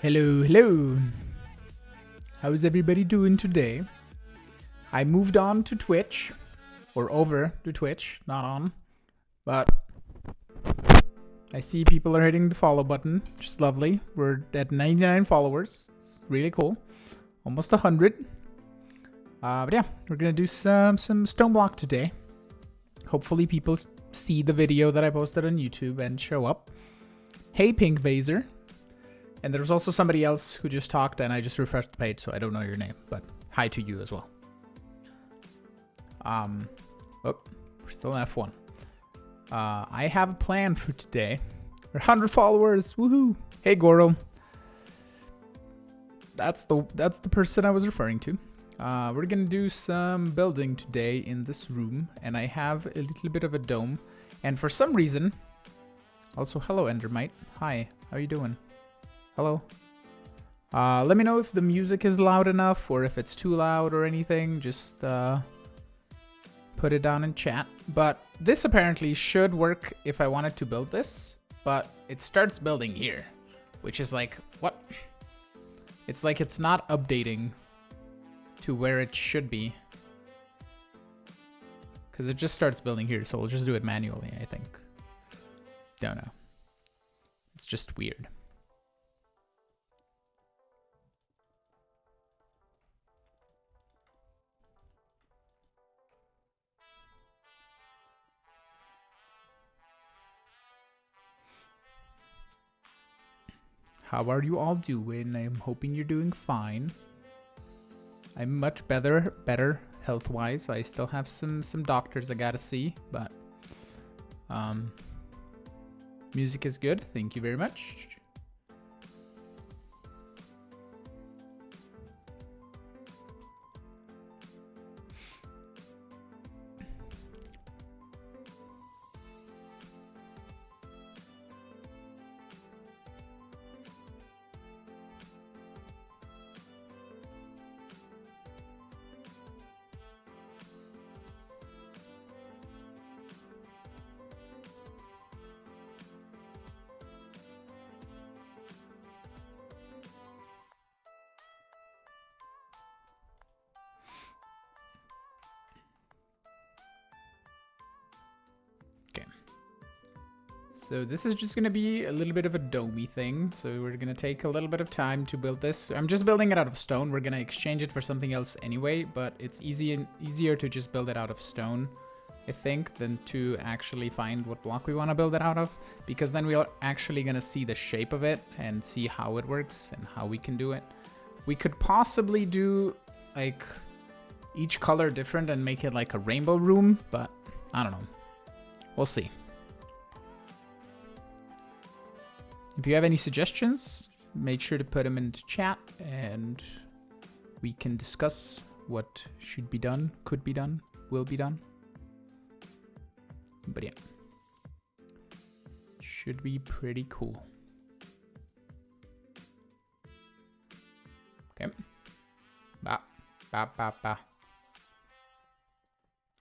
Hello, hello. How's everybody doing today? I moved on to Twitch, or over to Twitch, not on, but I see people are hitting the follow button, which is lovely. We're at 99 followers. It's really cool. Almost 100. But yeah, we're gonna do some Stoneblock today. Hopefully people see the video that I posted on YouTube and show up. Hey, Pink Vaser. And there's also somebody else who just talked and I just refreshed the page, so I don't know your name, but hi to you as well. We're still in F1. I have a plan for today. We're 100 followers, woohoo! Hey, Goro. That's the person I was referring to. We're gonna do some building today in this room, and I have a little bit of a dome. And for some reason, also hello Endermite. Hi, how you doing? Hello. Let me know if the music is loud enough or if it's too loud or anything. Just put it down in chat. But this apparently should work if I wanted to build this, but it starts building here, which is like, what? It's like it's not updating to where it should be, because it just starts building here, so we'll just do it manually, I think. Don't know. It's just weird. How are you all doing? I'm hoping you're doing fine. I'm much better health-wise. I still have some doctors I gotta see, but music is good. Thank you very much. So this is just gonna be a little bit of a domey thing. So we're gonna take a little bit of time to build this. I'm just building it out of stone. We're gonna exchange it for something else anyway, but it's easier to just build it out of stone, I think, than to actually find what block we want to build it out of, because then we're actually gonna see the shape of it and see how it works and how we can do it. We could possibly do like each color different and make it like a rainbow room, but I don't know. We'll see. If you have any suggestions, make sure to put them into chat and we can discuss what should be done, could be done, will be done. But yeah, should be pretty cool. Okay.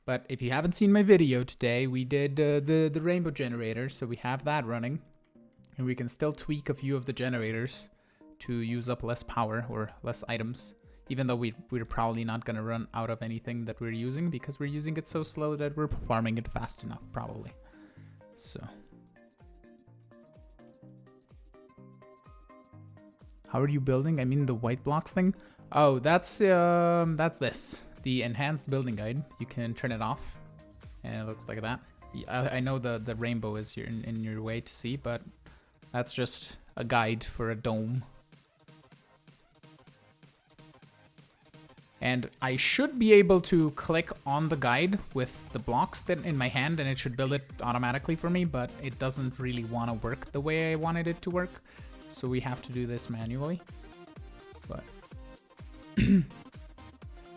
But if you haven't seen my video today, we did the rainbow generator, so we have that running. And we can still tweak a few of the generators to use up less power or less items, even though we're probably not going to run out of anything that we're using because we're using it so slow that we're farming it fast enough, probably. So. How are you building? I mean the white blocks thing? Oh, that's this. The enhanced building guide. You can turn it off and it looks like that. I know the rainbow is here in your way to see, but that's just a guide for a dome. And I should be able to click on the guide with the blocks that in my hand and it should build it automatically for me, but it doesn't really want to work the way I wanted it to work. So we have to do this manually. But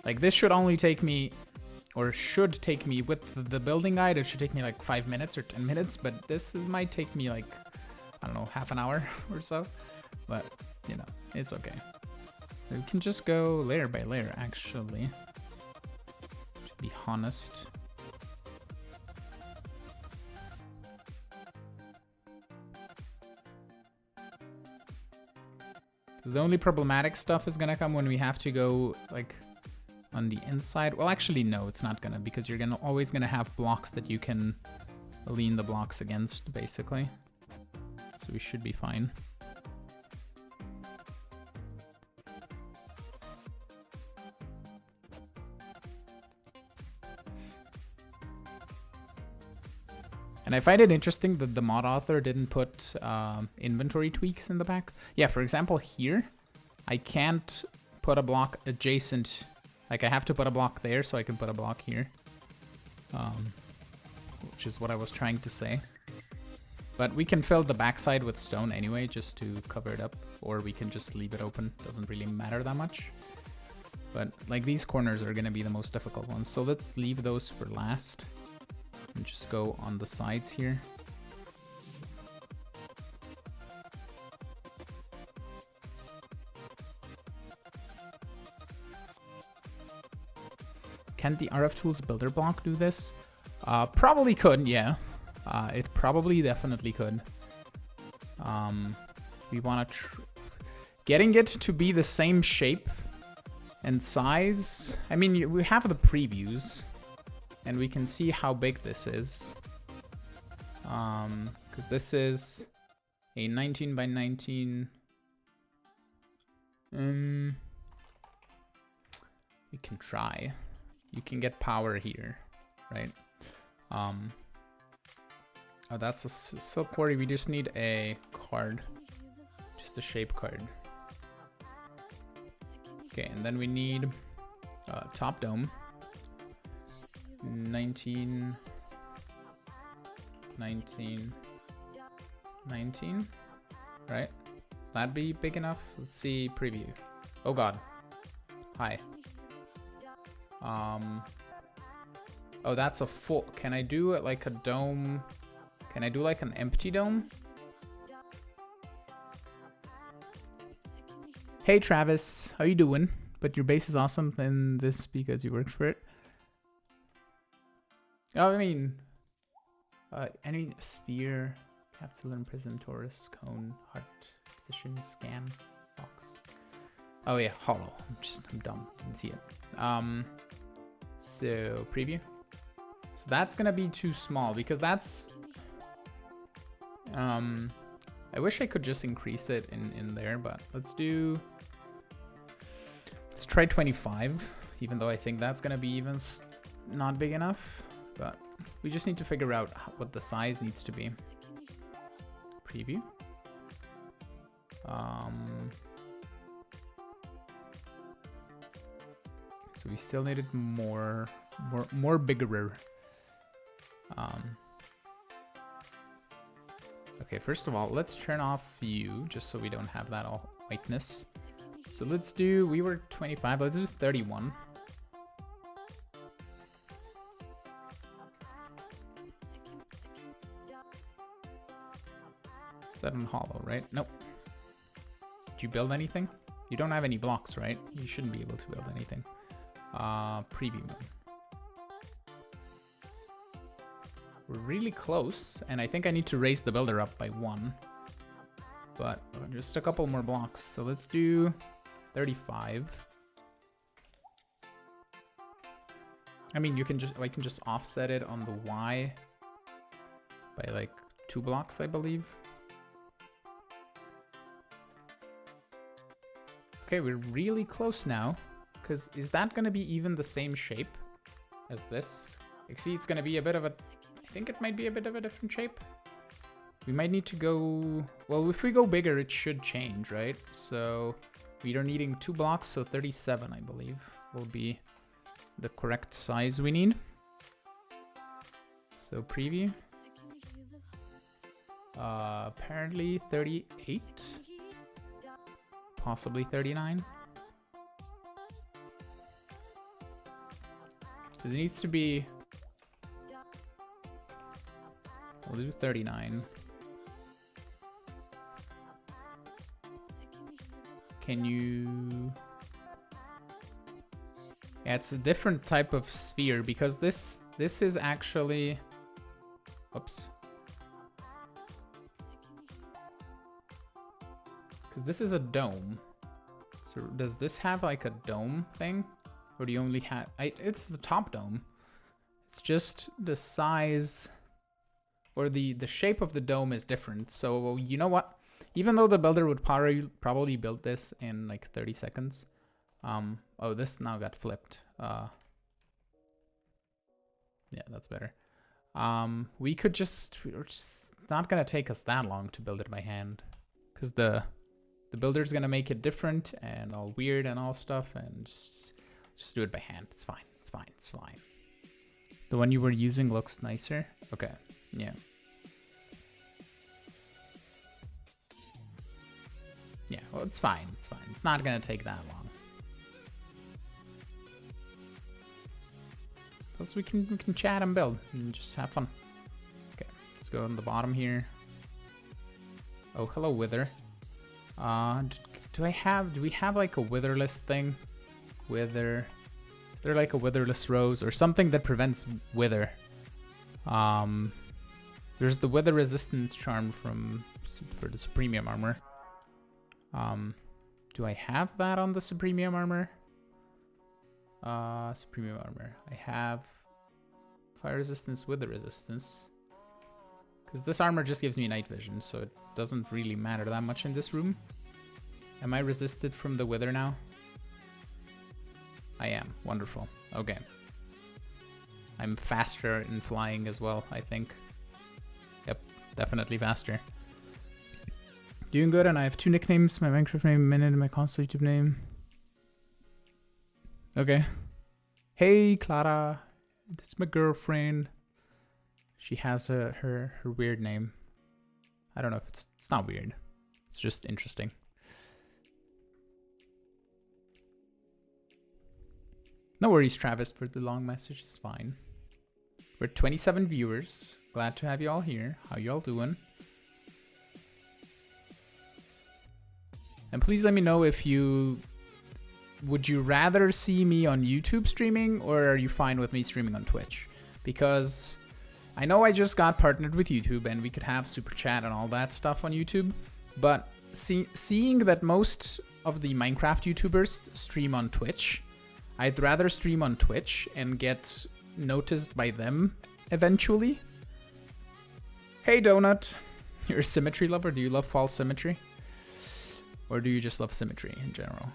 like this should only take me, or should take me with the building guide, it should take me like 5 minutes or 10 minutes, but this might take me like, I don't know, half an hour or so. But, you know, it's okay. We can just go layer by layer, actually, to be honest. The only problematic stuff is gonna come when we have to go, like, on the inside. Well, actually, no, it's not gonna, because you're always gonna have blocks that you can lean the blocks against, basically. So we should be fine. And I find it interesting that the mod author didn't put inventory tweaks in the back. Yeah, for example, here, I can't put a block adjacent. Like, I have to put a block there so I can put a block here. Which is what I was trying to say. But we can fill the backside with stone anyway, just to cover it up. Or we can just leave it open. Doesn't really matter that much. But, like, these corners are going to be the most difficult ones. So let's leave those for last. And just go on the sides here. Can the RF Tools builder block do this? Probably could, yeah. It probably definitely could. We want to getting it to be the same shape and size. I mean, we have the previews. And we can see how big this is. Because this is a 19 by 19. We can try. You can get power here, right? Oh, that's a silk quarry. We just need a card. Just a shape card. Okay, and then we need top dome. 19, right? That'd be big enough. Let's see preview. Oh god. Hi. Oh, that's a full. Can I do it like a dome? Can I do like an empty dome? Hey Travis, how you doing? But your base is awesome, and this because you worked for it. Oh, I mean, any sphere, capsule, and prism, torus, cone, heart, position, scan, box. Oh yeah, hollow. I'm dumb. Didn't see it. So preview. So that's gonna be too small because that's. I wish I could just increase it in there, but let's try 25, even though I think that's gonna be even not big enough, but we just need to figure out what the size needs to be. Preview. So we still needed more bigger. Okay, first of all, let's turn off view just so we don't have that all whiteness. So let's do, we were 25, let's do 31. Set on hollow, right? Nope. Did you build anything? You don't have any blocks, right? You shouldn't be able to build anything. Preview mode. We're really close, and I think I need to raise the builder up by 1. But just a couple more blocks. So let's do 35. I mean, I can just offset it on the Y by like 2 blocks, I believe. Okay, we're really close now. Because is that going to be even the same shape as this? You see, it's going to be a bit of a... I think it might be a bit of a different shape. We might need to go... Well, if we go bigger, it should change, right? So we are needing 2 blocks, so 37, I believe, will be the correct size we need. So preview. Apparently 38. Possibly 39. It needs to be... We'll do 39. Can you... Yeah, it's a different type of sphere because this is actually... Oops. Because this is a dome. So does this have like a dome thing? Or do you only have... It's the top dome. It's just the size... Or the shape of the dome is different. So you know what? Even though the builder would probably build this in like 30 seconds. Oh, this now got flipped. Yeah, that's better. We could just... It's not going to take us that long to build it by hand. Because the builder's going to make it different and all weird and all stuff. And just do it by hand. It's fine. It's fine. It's fine. The one you were using looks nicer. Okay. Yeah. Yeah, well, it's fine. It's fine. It's not going to take that long. Plus, we can chat and build and just have fun. Okay, let's go on the bottom here. Oh, hello, Wither. Do we have like a witherless thing? Wither. Is there like a witherless rose or something that prevents wither? There's the wither resistance charm for the Supremium armor. Do I have that on the Supremium armor? Supremium armor. I have fire resistance, wither resistance. Because this armor just gives me night vision, so it doesn't really matter that much in this room. Am I resisted from the wither now? I am. Wonderful. Okay. I'm faster in flying as well, I think. Yep, definitely faster. Doing good, and I have 2 nicknames. My Minecraft name, Minute, and my console YouTube name. Okay. Hey, Clara. That's my girlfriend. She has her weird name. I don't know if it's not weird. It's just interesting. No worries, Travis, for the long message. It's fine. We're 27 viewers. Glad to have you all here. How you all doing? And please let me know if would you rather see me on YouTube streaming, or are you fine with me streaming on Twitch? Because I know I just got partnered with YouTube and we could have super chat and all that stuff on YouTube, but seeing that most of the Minecraft YouTubers stream on Twitch, I'd rather stream on Twitch and get noticed by them eventually. Hey, Donut. You're a symmetry lover? Do you love false symmetry? Or do you just love symmetry in general?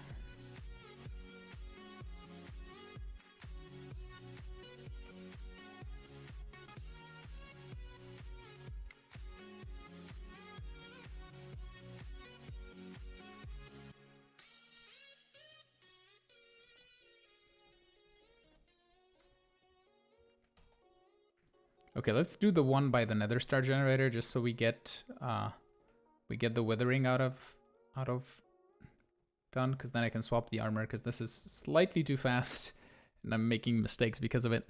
Okay, let's do the one by the Nether Star generator just so we get the withering out of done, because then I can swap the armor, because this is slightly too fast and I'm making mistakes because of it.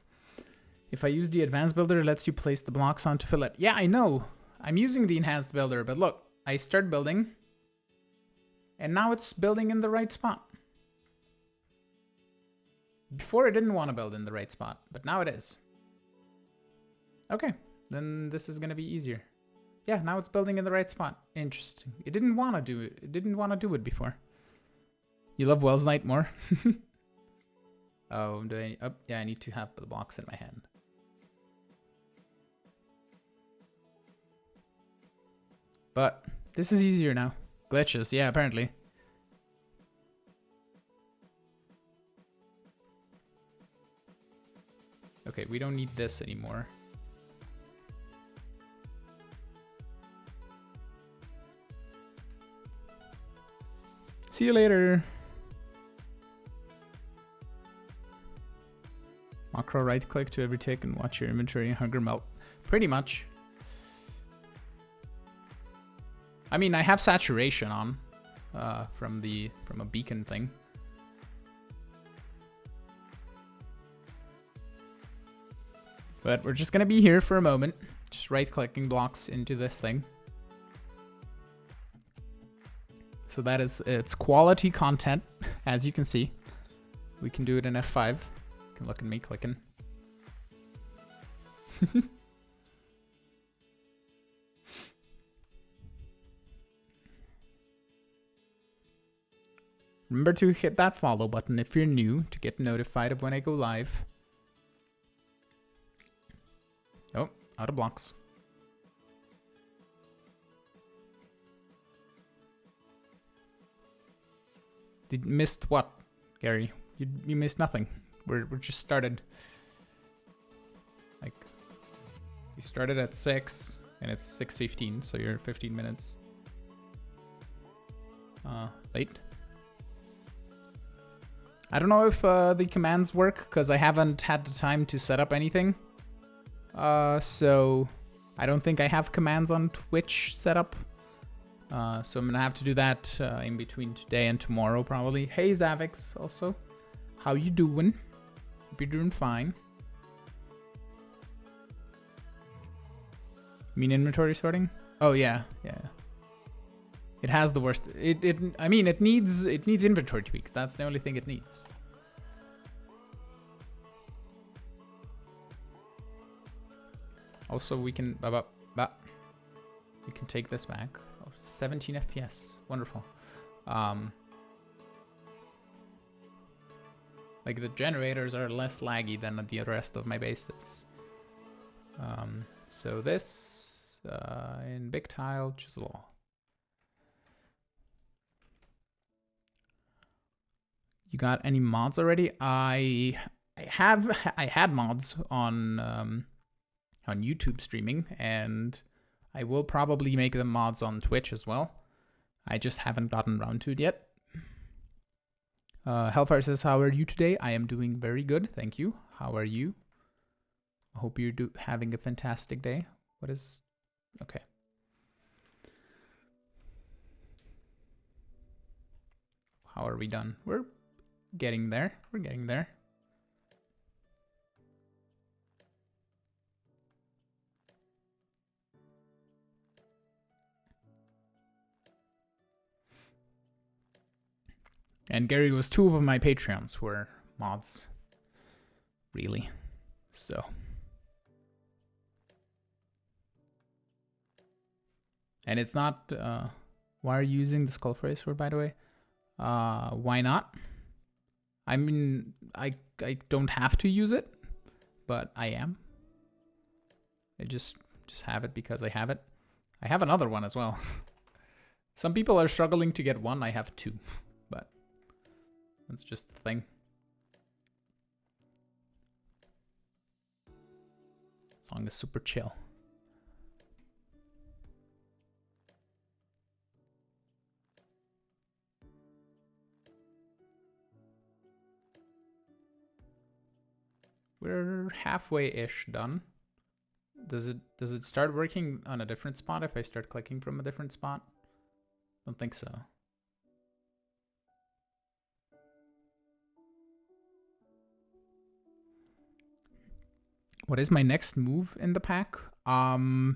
If I use the advanced builder, it lets you place the blocks on to fill it. Yeah, I know. I'm using the enhanced builder, but look, I start building and now it's building in the right spot. Before I didn't want to build in the right spot, but now it is. Okay, then this is gonna be easier. Yeah, now it's building in the right spot. Interesting. It didn't want to do it. It didn't want to do it before. You love Wells Knight more? Oh, yeah, I need to have the blocks in my hand. But this is easier now. Glitches, yeah, apparently. Okay, we don't need this anymore. See you later. Macro right click to every tick and watch your inventory and hunger melt. Pretty much. I mean, I have saturation on from a beacon thing. But we're just gonna be here for a moment, just right clicking blocks into this thing. So that is, it's quality content, as you can see. We can do it in F5. You can look at me clicking. Remember to hit that follow button if you're new to get notified of when I go live. Oh, out of blocks. Did missed what, Gary? You missed nothing. We're just started. Like, you started at 6 and it's 6:15, so you're 15 minutes late. I don't know if the commands work because I haven't had the time to set up anything. So I don't think I have commands on Twitch set up. So I'm gonna have to do that in between today and tomorrow probably. Hey Zavix also. How you doing? Hope you're doing fine. You mean inventory sorting? Oh yeah, yeah. It has the worst. I mean it needs inventory tweaks. That's the only thing it needs. Also we can we can take this back. 17 FPS, wonderful. Like the generators are less laggy than the rest of my bases. So this in big tile chisel. You got any mods already? I had mods on YouTube streaming, and I will probably make them mods on Twitch as well. I just haven't gotten around to it yet. Hellfire says, how are you today? I am doing very good, thank you. How are you? I hope you're having a fantastic day. What is... Okay. How are we done? We're getting there. We're getting there. And Gary was 2 of my Patreons were mods. Really. So. And it's not... why are you using the skull phrase sword, by the way? Why not? I mean, I don't have to use it, but I am. I just have it because I have it. I have another one as well. Some people are struggling to get one. I have two, but that's just the thing. Song is super chill. We're halfway-ish done. Does it start working on a different spot if I start clicking from a different spot? Don't think so. What is my next move in the pack? I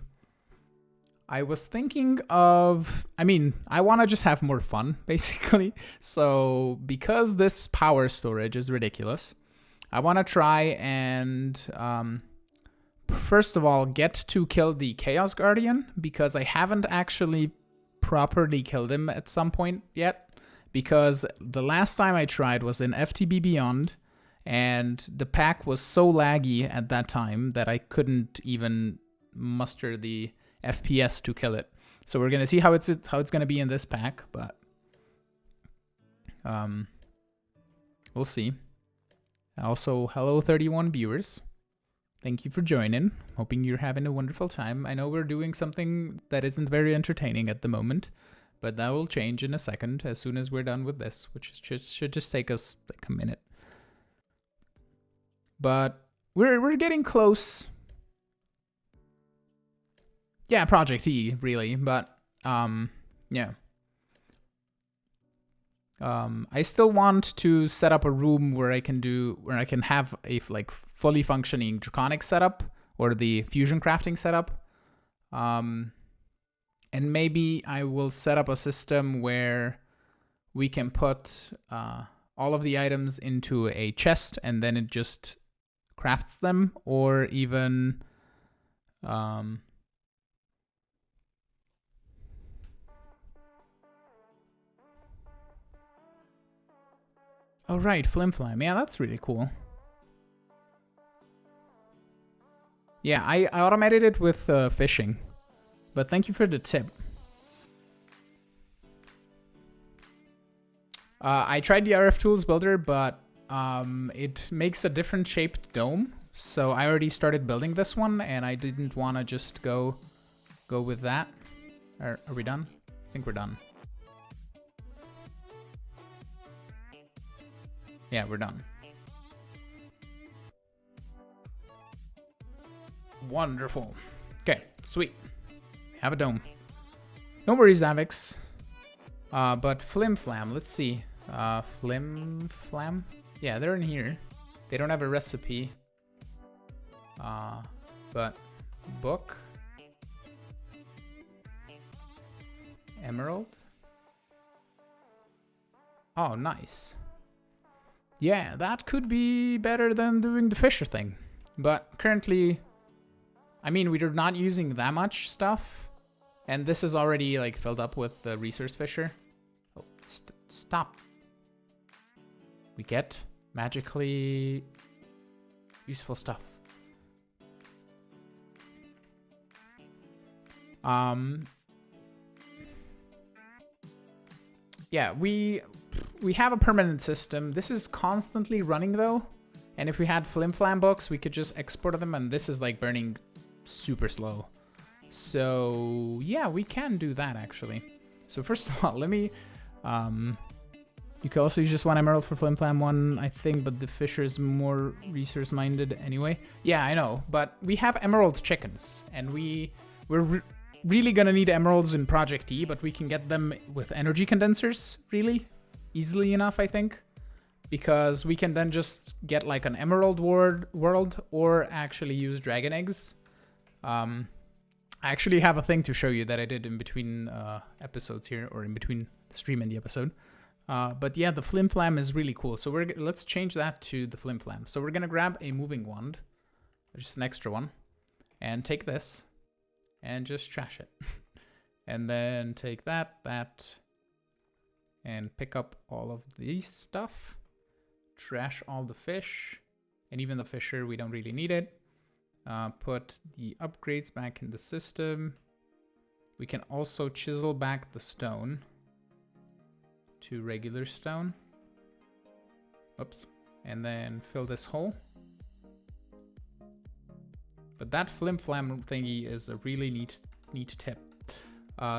was thinking of, I mean, I want to just have more fun, basically. So because this power storage is ridiculous, I want to try and, first of all, get to kill the Chaos Guardian, because I haven't actually properly killed him at some point yet, because the last time I tried was in FTB Beyond, and the pack was so laggy at that time that I couldn't even muster the FPS to kill it. So we're gonna see how it's gonna be in this pack, but we'll see. Also, hello 31 viewers. Thank you for joining. Hoping you're having a wonderful time. I know we're doing something that isn't very entertaining at the moment, but that will change in a second as soon as we're done with this, which should just take us like a minute. But we're getting close. Yeah, Project E, really, but yeah. I still want to set up a room where I can have a like fully functioning Draconic setup or the fusion crafting setup. And maybe I will set up a system where we can put all of the items into a chest and then it just crafts them, or even oh right, Flim-flam. Yeah, that's really cool. Yeah, I automated it with fishing, but thank you for the tip. I tried the RF Tools Builder, but it makes a different shaped dome, so I already started building this one, and I didn't want to just go with that. Are we done? I think we're done. Yeah, we're done. Wonderful. Okay, sweet. We have a dome. No worries, Avix. But Flim-flam, let's see. Flim-flam? Yeah, they're in here. They don't have a recipe. But book. Emerald. Oh, nice. Yeah, that could be better than doing the Fisher thing. But currently, I mean, we're not using that much stuff. And this is already like filled up with the Resource Fisher. Oh, stop. We get magically useful stuff. Yeah, we have a permanent system. This is constantly running though. And if we had Flim-flam books, we could just export them, and this is like burning super slow. So yeah, we can do that actually. So first of all, let me, you can also use just one emerald for Flim-flam one, I think, but the Fisher is more resource minded anyway. Yeah, I know, but we have emerald chickens, and we're really gonna need emeralds in Project E, but we can get them with energy condensers really easily enough, I think, because we can then just get like an emerald world or actually use dragon eggs. I actually have a thing to show you that I did in between episodes here, or in between the stream and the episode. But yeah, the Flim-flam is really cool. So let's change that to the Flim-flam. So we're gonna grab a moving wand, just an extra one, and take this and just trash it. And then take that, and pick up all of these stuff, trash all the fish, and even the Fisher, we don't really need it. Put the upgrades back in the system, We can also chisel back the stone to regular stone. Oops. And then fill this hole. But that flim-flam thingy is a really neat tip.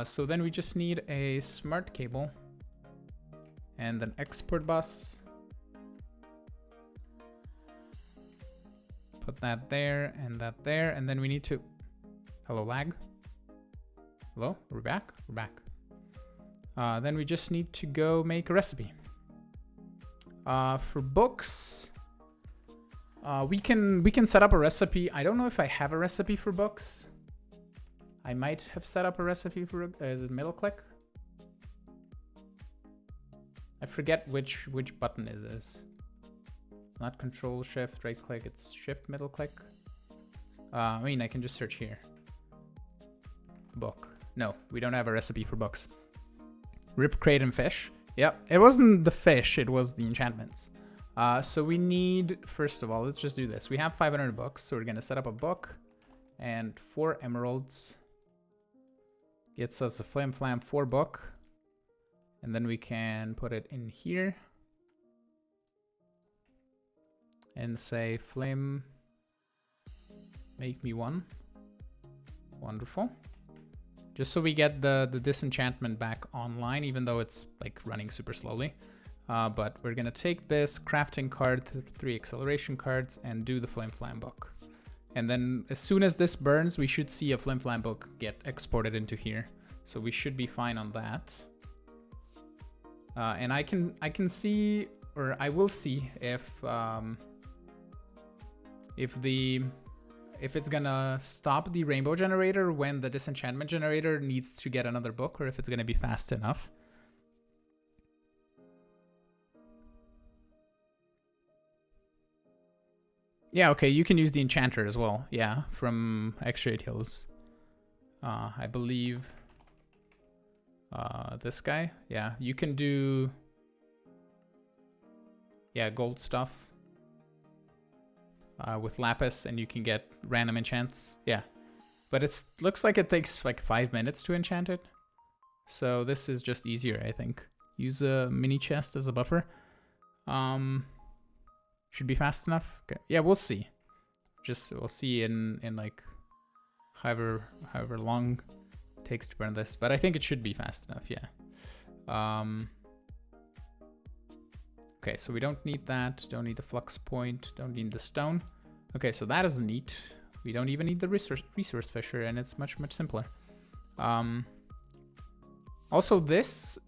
So then we just need a smart cable and an export bus. Put that there and that there, and then we need to... Hello, lag? Hello? Are we back? We're back. Then we just need to go make a recipe. For books, we can set up a recipe. I don't know if I have a recipe for books. I might have set up a recipe for is it middle click? I forget which button it is. It's not control shift right click, it's shift middle click. I mean, I can just search here. Book. No, we don't have a recipe for books. Rip, crate, and fish. Yep, it wasn't the fish, it was the enchantments. So we need, first of all, let's just do this. We have 500 books, so we're gonna set up a book and 4 emeralds. Gets us a Flim-flam 4 book. And then we can put it in here. And say, Flim, make me 1. Wonderful. Just so we get the disenchantment back online, even though it's like running super slowly. But we're gonna take this crafting card, 3 acceleration cards, and do the Flim-flam book. And then as soon as this burns, we should see a Flim-flam book get exported into here. So we should be fine on that. And I can see, or I will see if it's gonna stop the rainbow generator when the disenchantment generator needs to get another book, or if it's gonna be fast enough. Yeah, okay, you can use the enchanter as well. Yeah, from X-Rayed Hills. I believe this guy. Yeah, you can do gold stuff with lapis, and you can get random enchants. Yeah, but it looks like it takes like 5 minutes to enchant it. So this is just easier, I think. Use a mini chest as a buffer. Should be fast enough. Okay. Yeah, we'll see. We'll see in like however long it takes to burn this. But I think it should be fast enough, yeah. Okay, so we don't need that. Don't need the flux point. Don't need the stone. Okay, so that is neat. We don't even need the resource fisher, and it's much simpler. Also this,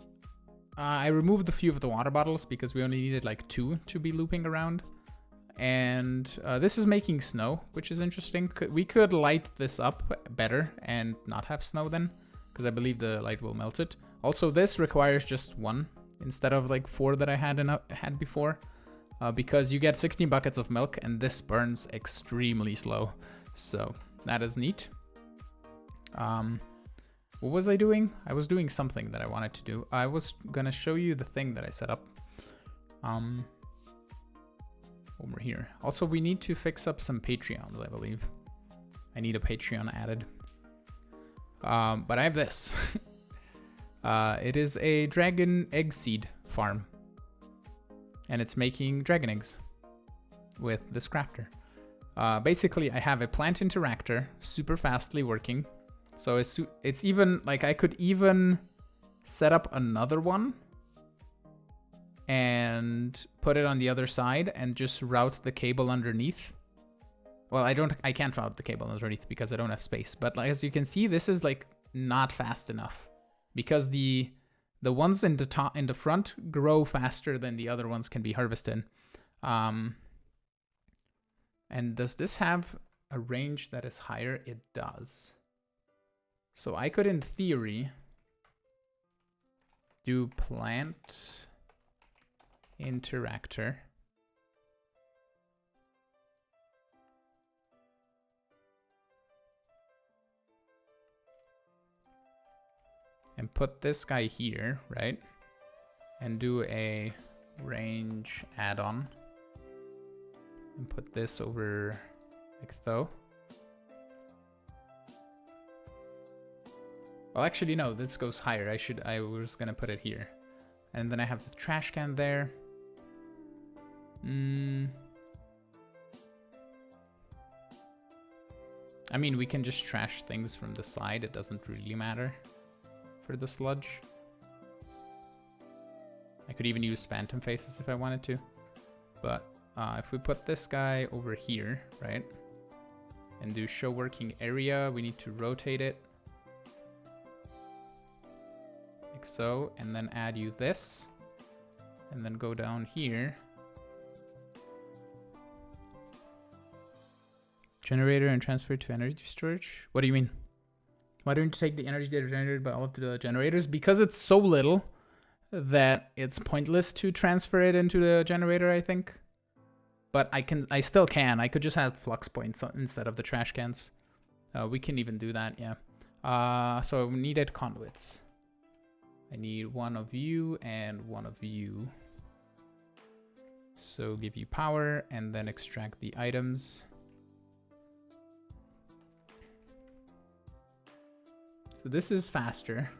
I removed a few of the water bottles because we only needed like 2 to be looping around. And this is making snow, which is interesting. We could light this up better and not have snow then, because I believe the light will melt it. Also, this requires just 1 instead of like 4 that I had before, because you get 16 buckets of milk and this burns extremely slow. So that is neat. What was I doing? I was doing something that I wanted to do. I was gonna show you the thing that I set up. Over here. Also, we need to fix up some Patreons, I believe. I need a Patreon added. But I have this. It is a dragon egg seed farm. And it's making dragon eggs with this crafter. Basically, I have a plant interactor, super fastly working. So it's even, like, I could even set up another one and put it on the other side and just route the cable underneath. Well, I can't route the cable underneath because I don't have space. But like, as you can see, this is like not fast enough because the ones in the front grow faster than the other ones can be harvested. And does this have a range that is higher? It does. So I could, in theory, do plant interactor. And put this guy here, right? And do a range add-on. And put this over like so. Well, actually, no, this goes higher. I was gonna put it here. And then I have the trash can there. I mean, we can just trash things from the side. It doesn't really matter for the sludge. I could even use phantom faces if I wanted to. But if we put this guy over here, right? And do show working area, we need to rotate it. Like so. And then add you this. And then go down here. Generator and transfer to energy storage. What do you mean? Why don't you take the energy data generated by all of the generators? Because it's so little that it's pointless to transfer it into the generator, I think. But I still can. I could just add flux points instead of the trash cans. We can even do that, yeah. So we needed conduits. I need one of you and one of you. So give you power and then extract the items. So this is faster.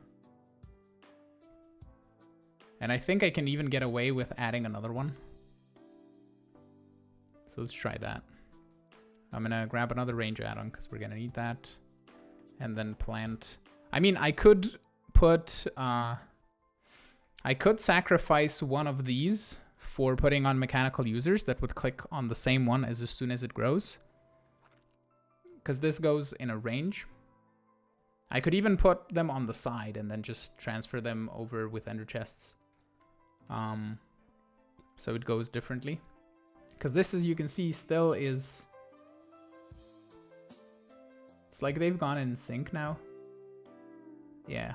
And I think I can even get away with adding another one. So let's try that. I'm gonna grab another ranger add-on because we're gonna need that. And then plant. I mean, I could put, I could sacrifice one of these for putting on mechanical users that would click on the same one as soon as it grows. Because this goes in a range. I could even put them on the side and then just transfer them over with ender chests. So it goes differently. Because this, as you can see, still is... It's like they've gone in sync now. Yeah.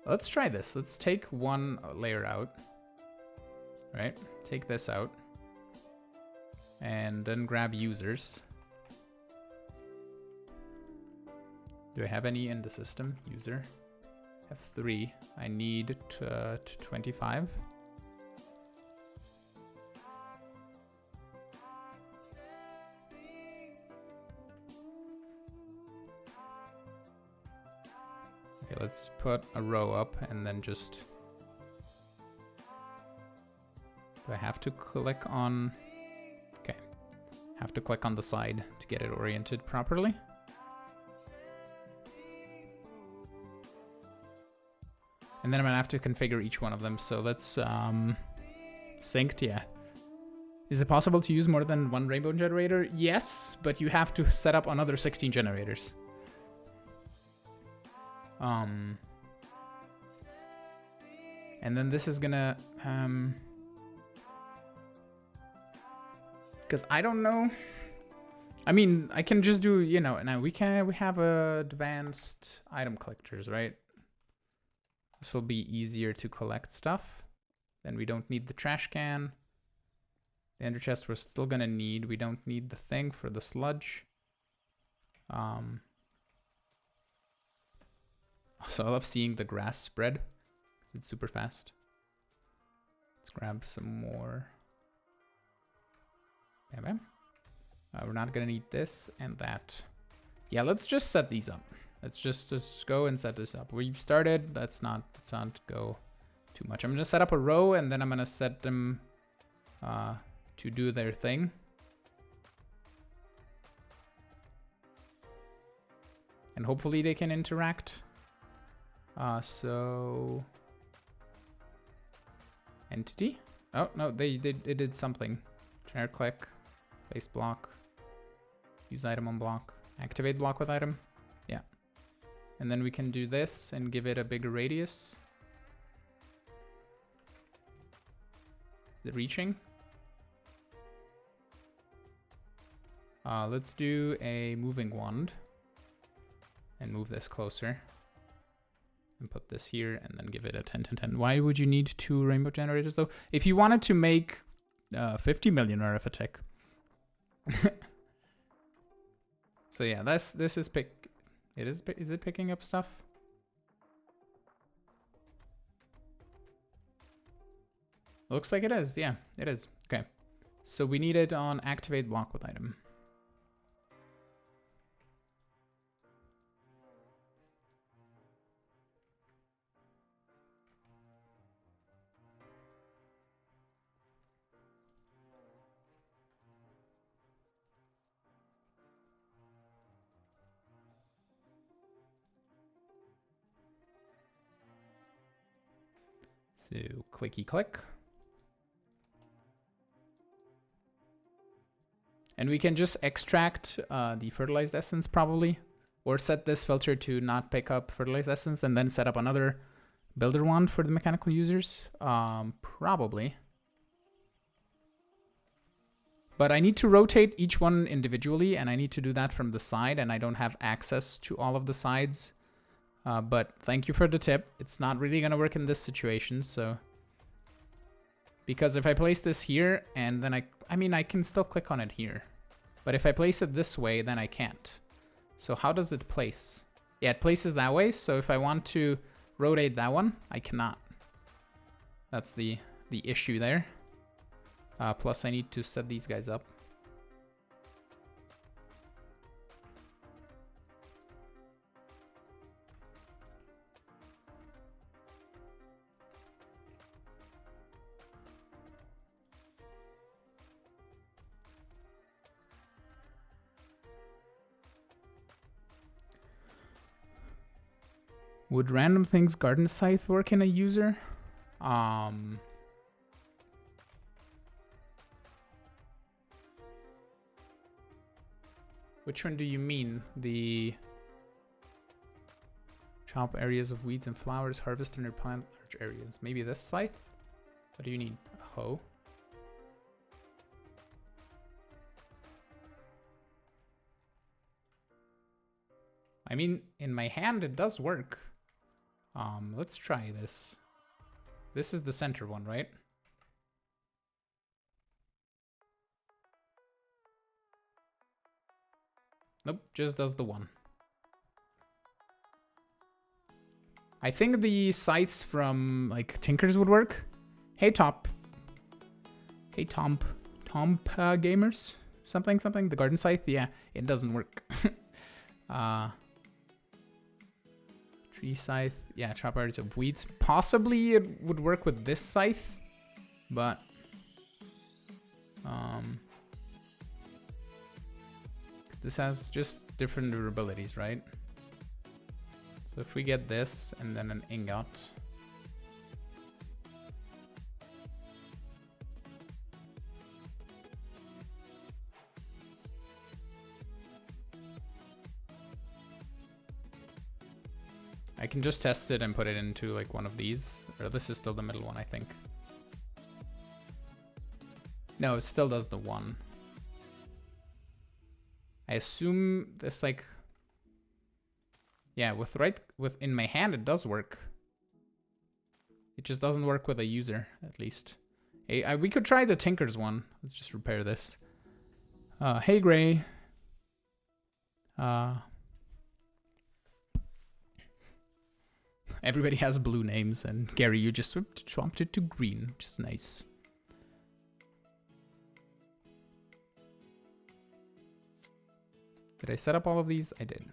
Let's try this. Let's take one layer out. Right? Take this out. And then grab users. Do I have any in the system? User. I have 3. I need 25. Okay, let's put a row up and then just... Do I have to click on... Okay. Have to click on the side to get it oriented properly. And then I'm gonna have to configure each one of them. So let's synced, yeah. Is it possible to use more than one rainbow generator? Yes, but you have to set up another 16 generators. And then this is gonna because I don't know. I mean, I can just do, you know, now we have advanced item collectors, right? This will be easier to collect stuff. Then we don't need the trash can. The ender chest we're still gonna need. We don't need the thing for the sludge. So I love seeing the grass spread because it's super fast. Let's grab some more. Bam, bam. We're not gonna need this and that. Yeah, let's just set these up. Let's just go and set this up. We've started. Let's not go too much. I'm gonna set up a row and then I'm gonna set them to do their thing. And hopefully they can interact. So entity. Oh no, they did something. Generic click, place block, use item on block, activate block with item. Yeah. And then we can do this and give it a bigger radius. Is it reaching? Let's do a moving wand and move this closer and put this here and then give it a 10, 10, 10. Why would you need 2 rainbow generators though? If you wanted to make 50 million arithmetic. So yeah, this is is it picking up stuff? Looks like it is. Yeah, it is. Okay. So we need it on activate block with item. So clicky click. And we can just extract the fertilized essence probably, or set this filter to not pick up fertilized essence and then set up another builder wand for the mechanical users. Probably. But I need to rotate each one individually, and I need to do that from the side, and I don't have access to all of the sides. But thank you for the tip. It's not really going to work in this situation, so... Because if I place this here, and then I mean, I can still click on it here. But if I place it this way, then I can't. So how does it place? Yeah, it places that way, so if I want to rotate that one, I cannot. That's the issue there. Plus, I need to set these guys up. Would random things garden scythe work in a user? Which one do you mean? The chop areas of weeds and flowers, harvest and replant large areas. Maybe this scythe? What do you need? A hoe? I mean, in my hand it does work. Let's try this. This is the center one, right? Nope, just does the one. I think the sites from like Tinkers would work. Hey Top. Hey Tomp. Gamers? Something. The garden scythe? Yeah, it doesn't work. Tree scythe. Yeah, chop areas of weeds. Possibly it would work with this scythe, but this has just different durabilities, right? So if we get this and then an ingot. I can just test it and put it into like one of these. Or this is still the middle one, I think. No, it still does the one. I assume this like... Yeah, with in my hand it does work. It just doesn't work with a user, at least. Hey, we could try the Tinker's one. Let's just repair this. Hey Gray. Everybody has blue names, and Gary, you just swapped it to green, which is nice. Did I set up all of these? I did.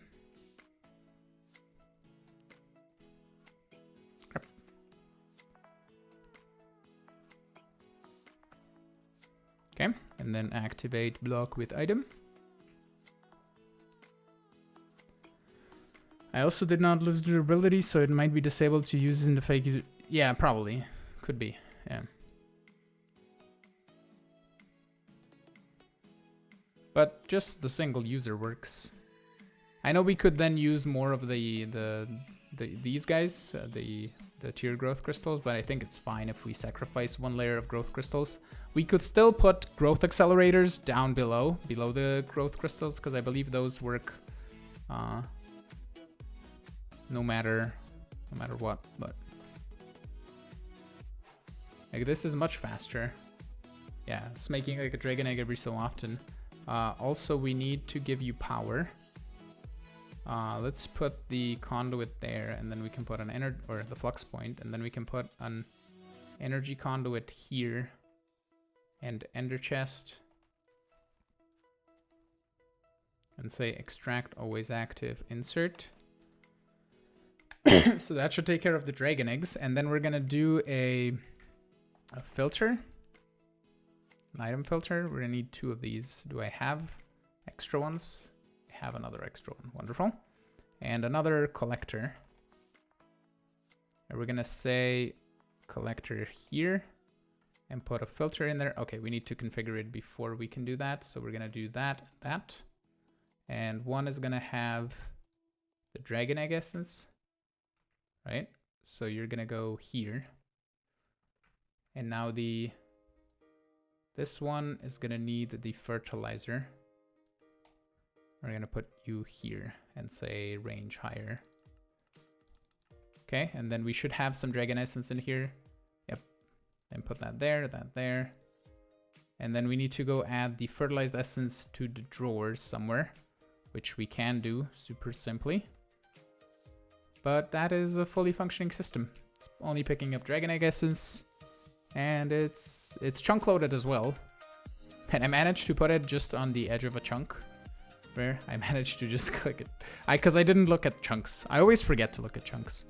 Okay, and then activate block with item. I also did not lose durability, so it might be disabled to use in the fake user. Yeah, probably. Could be, yeah. But just the single user works. I know we could then use more of these guys, the tier growth crystals, but I think it's fine if we sacrifice one layer of growth crystals. We could still put growth accelerators down below the growth crystals, because I believe those work no matter what. But like this is much faster. Yeah, it's making like a dragon egg every so often. Also, we need to give you power. Let's put the conduit there, and then we can put an the flux point, and then we can put an energy conduit here, and ender chest, and say extract always active insert. So that should take care of the dragon eggs, and then we're gonna do a filter, an item filter. We're gonna need 2 of these. Do I have extra ones? I have another extra one. Wonderful. And another collector. And we're gonna say collector here and put a filter in there. Okay, we need to configure it before we can do that. So we're gonna do that. And one is gonna have the dragon egg essence, right? So you're gonna go here. And now this one is gonna need the fertilizer. We're gonna put you here and say range higher. Okay, and then we should have some dragon essence in here. Yep, and put that there, that there. And then we need to go add the fertilized essence to the drawers somewhere, which we can do super simply. But that is a fully functioning system. It's only picking up dragon egg essence, and it's chunk loaded as well. And I managed to put it just on the edge of a chunk, where I managed to just click it. Because I didn't look at chunks. I always forget to look at chunks.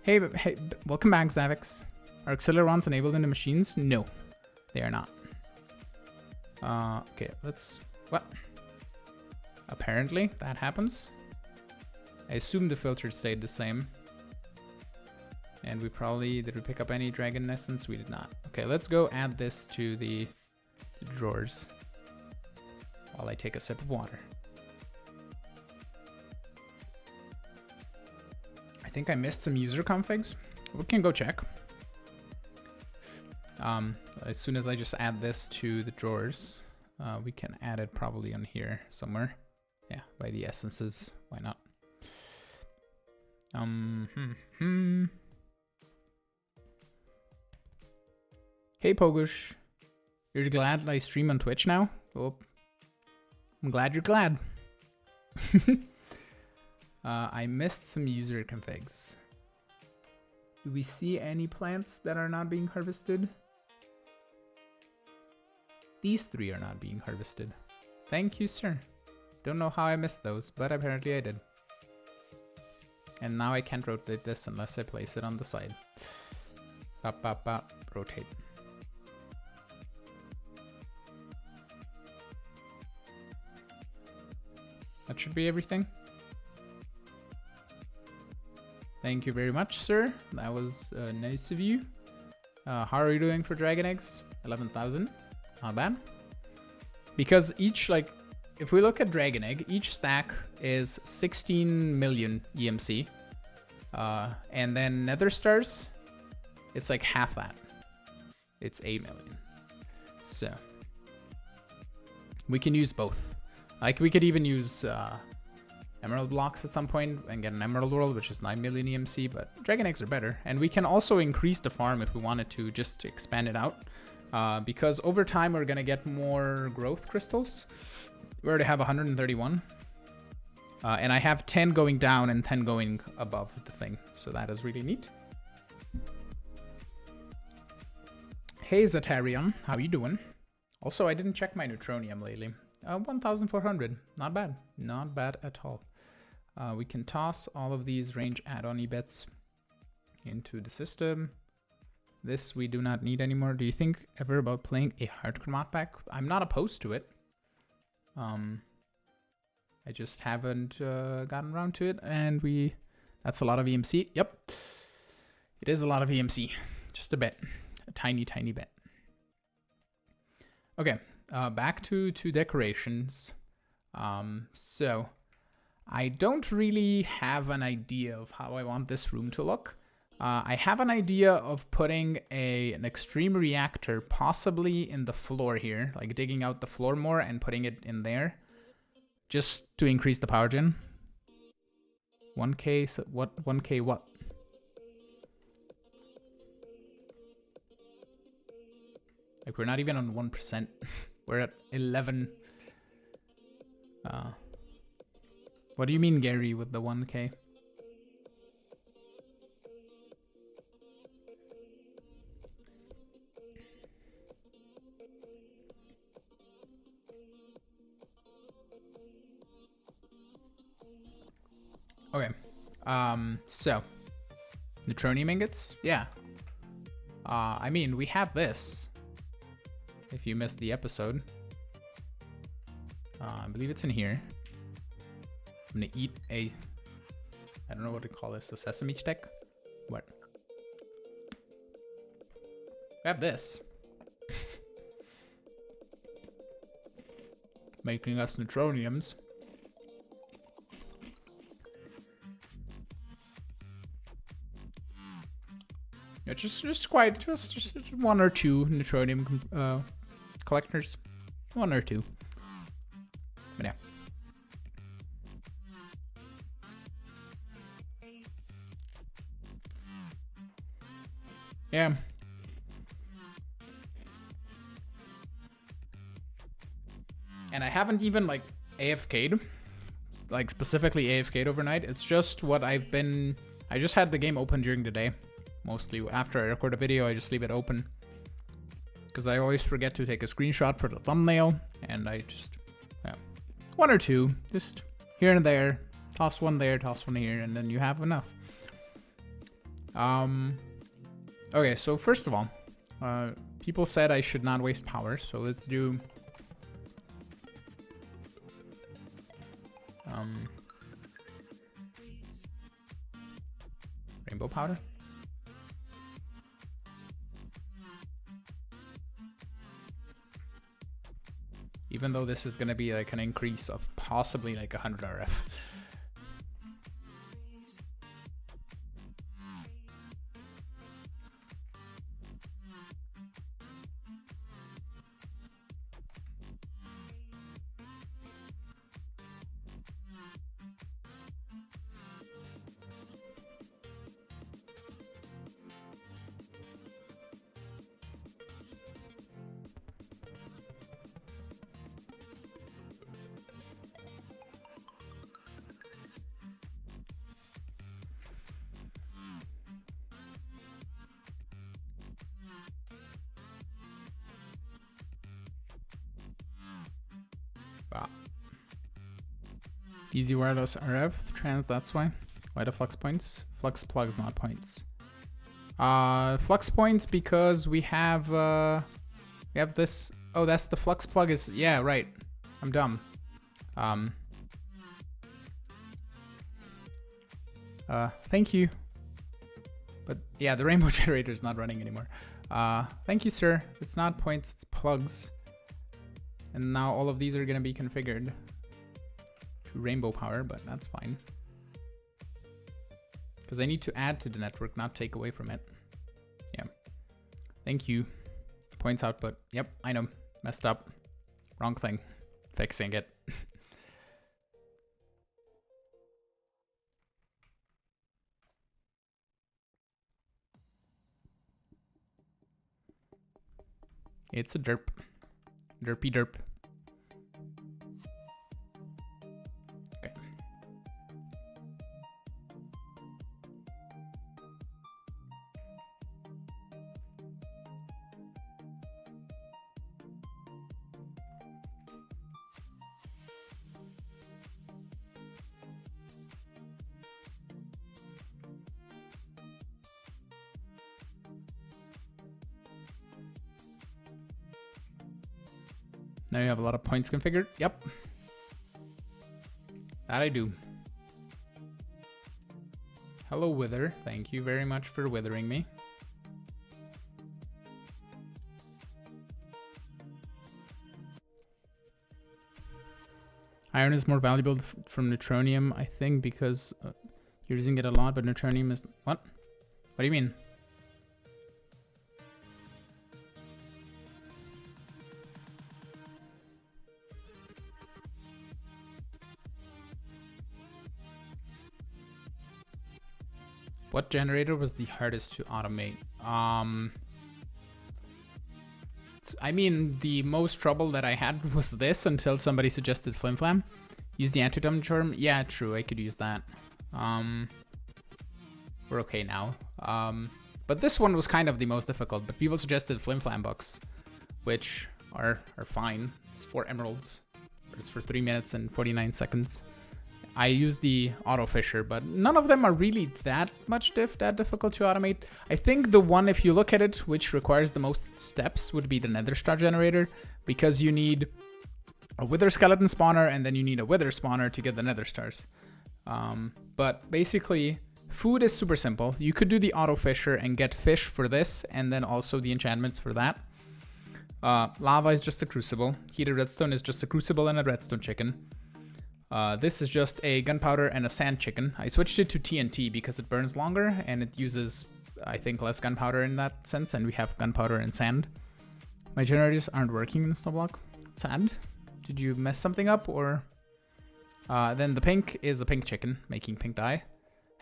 Hey, welcome back, Zavix. Are accelerons enabled in the machines? No, they are not. Okay, what? Apparently, that happens. I assume the filters stayed the same. And did we pick up any dragon essence? We did not. Okay, let's go add this to the drawers while I take a sip of water. I think I missed some user configs. We can go check. As soon as I just add this to the drawers, we can add it probably on here somewhere. Yeah, by the essences. Why not? Hey Pogush, you're glad I stream on Twitch now? Oh, I'm glad you're glad. I missed some user configs. Do we see any plants that are not being harvested? These 3 are not being harvested. Thank you, sir. Don't know how I missed those, but apparently I did. And now I can't rotate this unless I place it on the side. Bop, bop, bop. Rotate. That should be everything. Thank you very much, sir. That was nice of you. How are you doing for dragon eggs? 11,000. Not bad. Because each, if we look at dragon egg, each stack is 16 million EMC. And then nether stars, it's like half that. It's 8 million. So we can use both. We could even use emerald blocks at some point and get an emerald world, which is 9 million EMC, but dragon eggs are better. And we can also increase the farm if we wanted to, just to expand it out. Because over time, we're going to get more growth crystals. We already have 131. And I have 10 going down and 10 going above the thing. So that is really neat. Hey, Zatarion. How you doing? Also, I didn't check my neutronium lately. 1,400. Not bad. Not bad at all. We can toss all of these range add-on bits into the system. This we do not need anymore. Do you think ever about playing a hardcore mod pack? I'm not opposed to it. I just haven't gotten around to it, and that's a lot of EMC. Yep, it is a lot of EMC. Just a bit, a tiny bit. Okay, back to decorations. So I don't really have an idea of how I want this room to look. I have an idea of putting an extreme reactor possibly in the floor here, like digging out the floor more and putting it in there, just to increase the power gen. 1K, so what? 1K what? Like, we're not even on 1%. We're at 11. What do you mean, Gary, with the 1K? Okay, so neutronium ingots, yeah. I mean, we have this. If you missed the episode, I believe it's in here. I'm gonna eat a I don't know what to call this. A sesame stick? What? We have this. Making us neutroniums. Yeah, just one or two neutronium collectors. One or two. But yeah. Yeah. And I haven't even like AFK'd, like specifically AFK'd overnight. It's just what I just had the game open during the day. Mostly after I record a video, I just leave it open. Because I always forget to take a screenshot for the thumbnail. And I just, yeah, one or two, just here and there. Toss one there, toss one here, and then you have enough. Okay, so first of all, people said I should not waste power. So let's do... rainbow powder. Even though this is going to be like an increase of possibly like 100 RF. Wow. Easy wireless RF trans, that's why. Why the flux points? Flux plugs, not points. Flux points because we have this. Oh, that's the flux plug is, yeah, right. I'm dumb. Thank you. But yeah, the rainbow generator is not running anymore. Thank you, sir. It's not points, it's plugs. And now all of these are gonna be configured to rainbow power, but that's fine. Because I need to add to the network, not take away from it. Yeah. Thank you. Points output. Yep, I know. Messed up. Wrong thing. Fixing it. It's a derp. Derpy derp. Okay. Now you have a lot of points configured. Yep. That I do. Hello, Wither. Thank you very much for withering me. Iron is more valuable from neutronium, I think, because you're using it a lot, but neutronium is... What? What do you mean? What generator was the hardest to automate? I mean, the most trouble that I had was this until somebody suggested Flim-flam. Use the anti-dump term. Yeah, true. I could use that. We're okay now. But this one was kind of the most difficult. But people suggested Flim-flam books, which are fine. It's 4 emeralds. It's for 3 minutes and 49 seconds. I use the auto fisher, but none of them are really that difficult to automate. I think the one, if you look at it, which requires the most steps would be the nether star generator, because you need a wither skeleton spawner and then you need a wither spawner to get the nether stars. But basically, food is super simple. You could do the auto fisher and get fish for this, and then also the enchantments for that. Lava is just a crucible. Heated redstone is just a crucible and a redstone chicken. This is just a gunpowder and a sand chicken. I switched it to TNT because it burns longer and it uses, I think, less gunpowder in that sense, and we have gunpowder and sand. My generators aren't working in Stoneblock. Sad. Did you mess something up, or... then the pink is a pink chicken, making pink dye.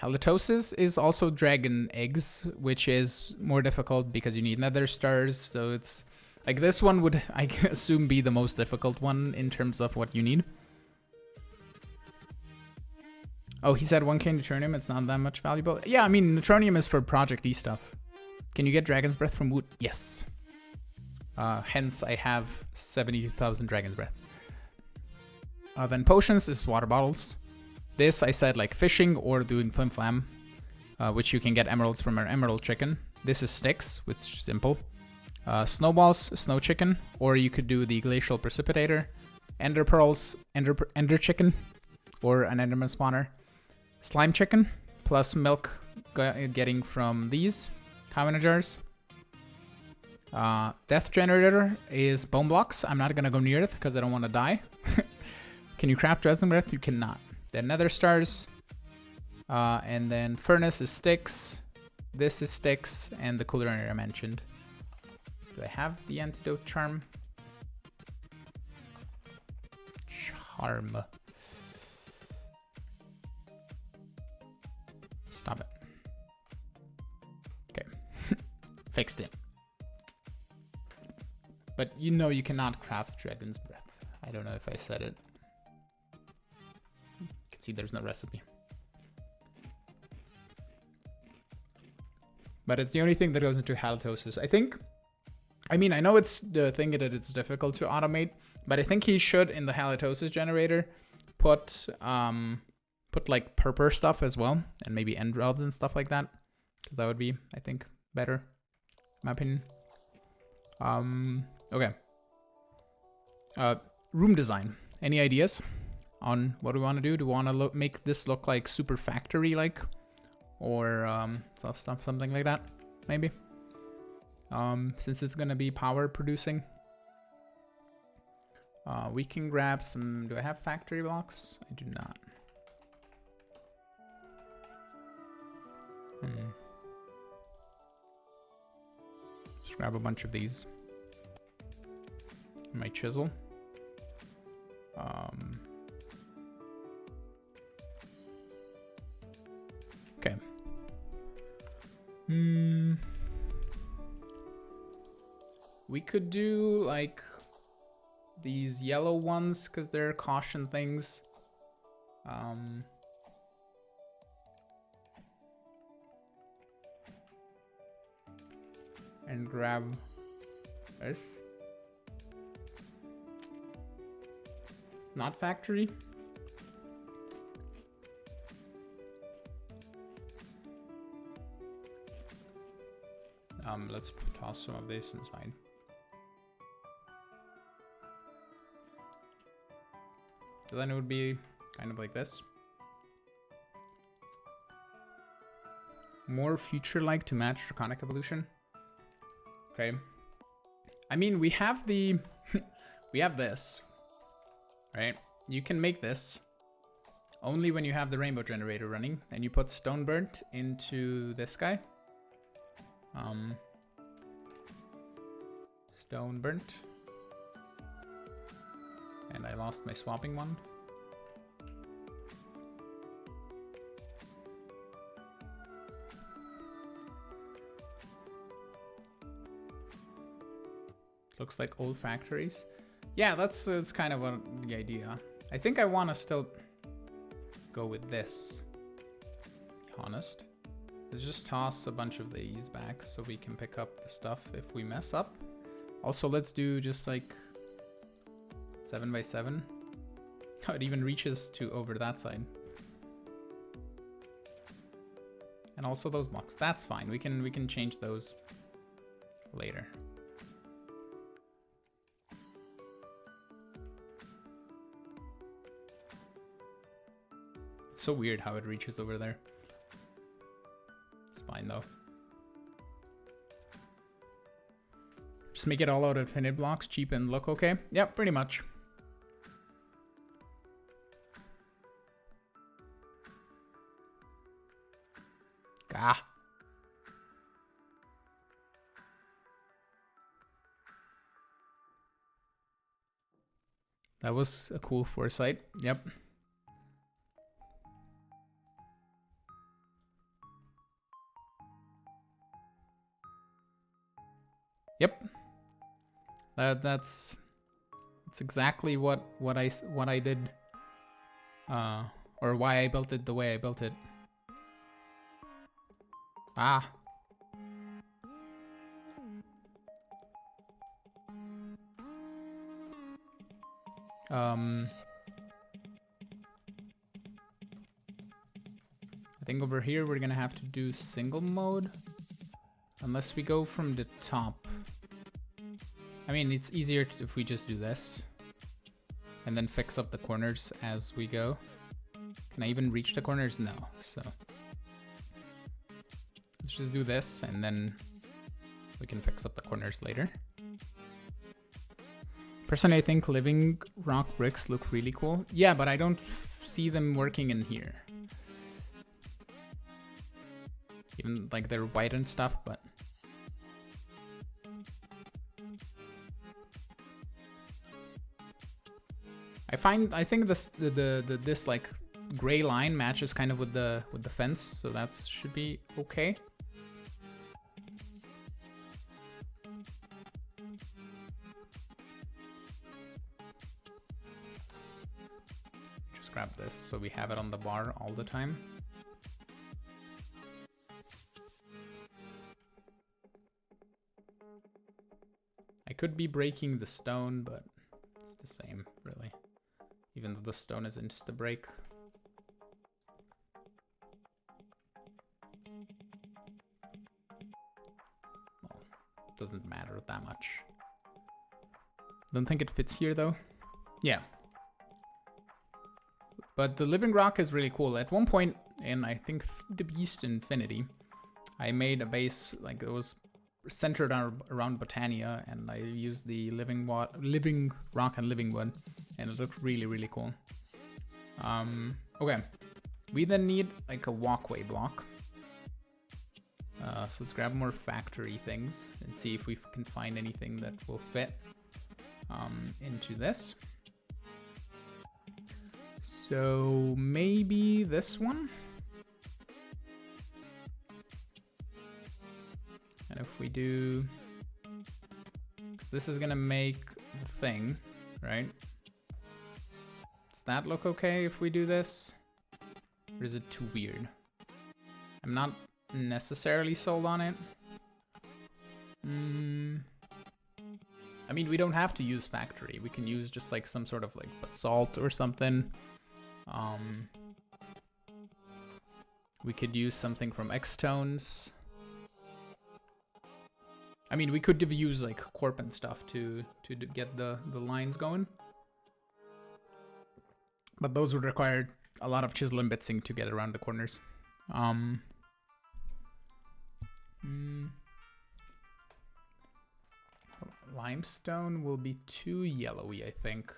Halitosis is also dragon eggs, which is more difficult because you need nether stars, so it's... Like, this one would, I assume, be the most difficult one in terms of what you need. Oh, he said 1k neutronium, it's not that much valuable. Yeah, I mean, neutronium is for Project E stuff. Can you get Dragon's Breath from wood? Yes. Hence, I have 72,000 Dragon's Breath. Then potions is water bottles. This, I said, like fishing or doing Flim-flam, which you can get emeralds from our emerald chicken. This is sticks, which is simple. Snowballs, snow chicken, or you could do the glacial precipitator. Ender pearls, ender chicken, or an enderman spawner. Slime chicken, plus milk getting from these common jars. Death generator is bone blocks. I'm not gonna go near it because I don't want to die. Can you craft resin breath? You cannot. Then nether stars. And then furnace is sticks. This is sticks, and the cooler area I mentioned. Do I have the antidote charm? Charm. Stop it. Okay. Fixed it. But you know you cannot craft Dragon's Breath. I don't know if I said it. You can see there's no recipe. But it's the only thing that goes into halitosis. I mean, I know it's the thing that it's difficult to automate, but I think he should, in the halitosis generator, put like purple stuff as well, and maybe end rods and stuff like that, because that would be, I think, better, in my opinion. Okay. Room design. Any ideas on what we want to do? Do we want to make this look like super factory-like, or something like that, maybe? Since it's gonna be power producing. We can grab some... Do I have factory blocks? I do not. Just grab a bunch of these. My chisel. Okay. We could do like these yellow ones because they're caution things. And grab this. Not factory. Let's toss some of this inside. So then it would be kind of like this. More future-like to match Draconic Evolution. Okay. I mean, we have the... we have this. Right? You can make this only when you have the rainbow generator running, and you put stone burnt into this guy. Stone burnt. And I lost my swapping one. Looks like old factories. Yeah, that's kind of the idea. I think I want to still go with this. To be honest. Let's just toss a bunch of these back so we can pick up the stuff if we mess up. Also, let's do just like 7 by 7. Oh, it even reaches to over that side. And also those blocks. That's fine. We can change those later. It's so weird how it reaches over there. It's fine though. Just make it all out of infinite blocks, cheap and look okay. Yep, pretty much. Gah. That was a cool foresight. Yep. Yep. That's exactly what I did, or why I built it the way I built it. Ah. I think over here we're gonna have to do single mode, unless we go from the top. I mean, it's easier if we just do this and then fix up the corners as we go. Can I even reach the corners? No. So let's just do this and then we can fix up the corners later. Personally, I think living rock bricks look really cool. Yeah, but I don't see them working in here. Even like they're white and stuff, but I think this like gray line matches kind of with the fence, so that should be okay. Just grab this so we have it on the bar all the time. I could be breaking the stone, but it's the same, really. Even though the stone isn't just a break. Well, doesn't matter that much. Don't think it fits here, though. Yeah. But the living rock is really cool. At one point in, I think, the Beast Infinity, I made a base, like it was centered around Botania, and I used the living rock and living wood, and it looked really, really cool. Okay, we then need like a walkway block. So let's grab more factory things and see if we can find anything that will fit into this. So maybe this one. And if we do, because this is gonna make the thing, right? Does that look okay if we do this? Or is it too weird? I'm not necessarily sold on it. I mean, we don't have to use factory. We can use just like some sort of like basalt or something. We could use something from X-Tones. I mean, we could use like corp and stuff to get the lines going. But those would require a lot of chisel and bitsing to get around the corners. Limestone will be too yellowy, I think.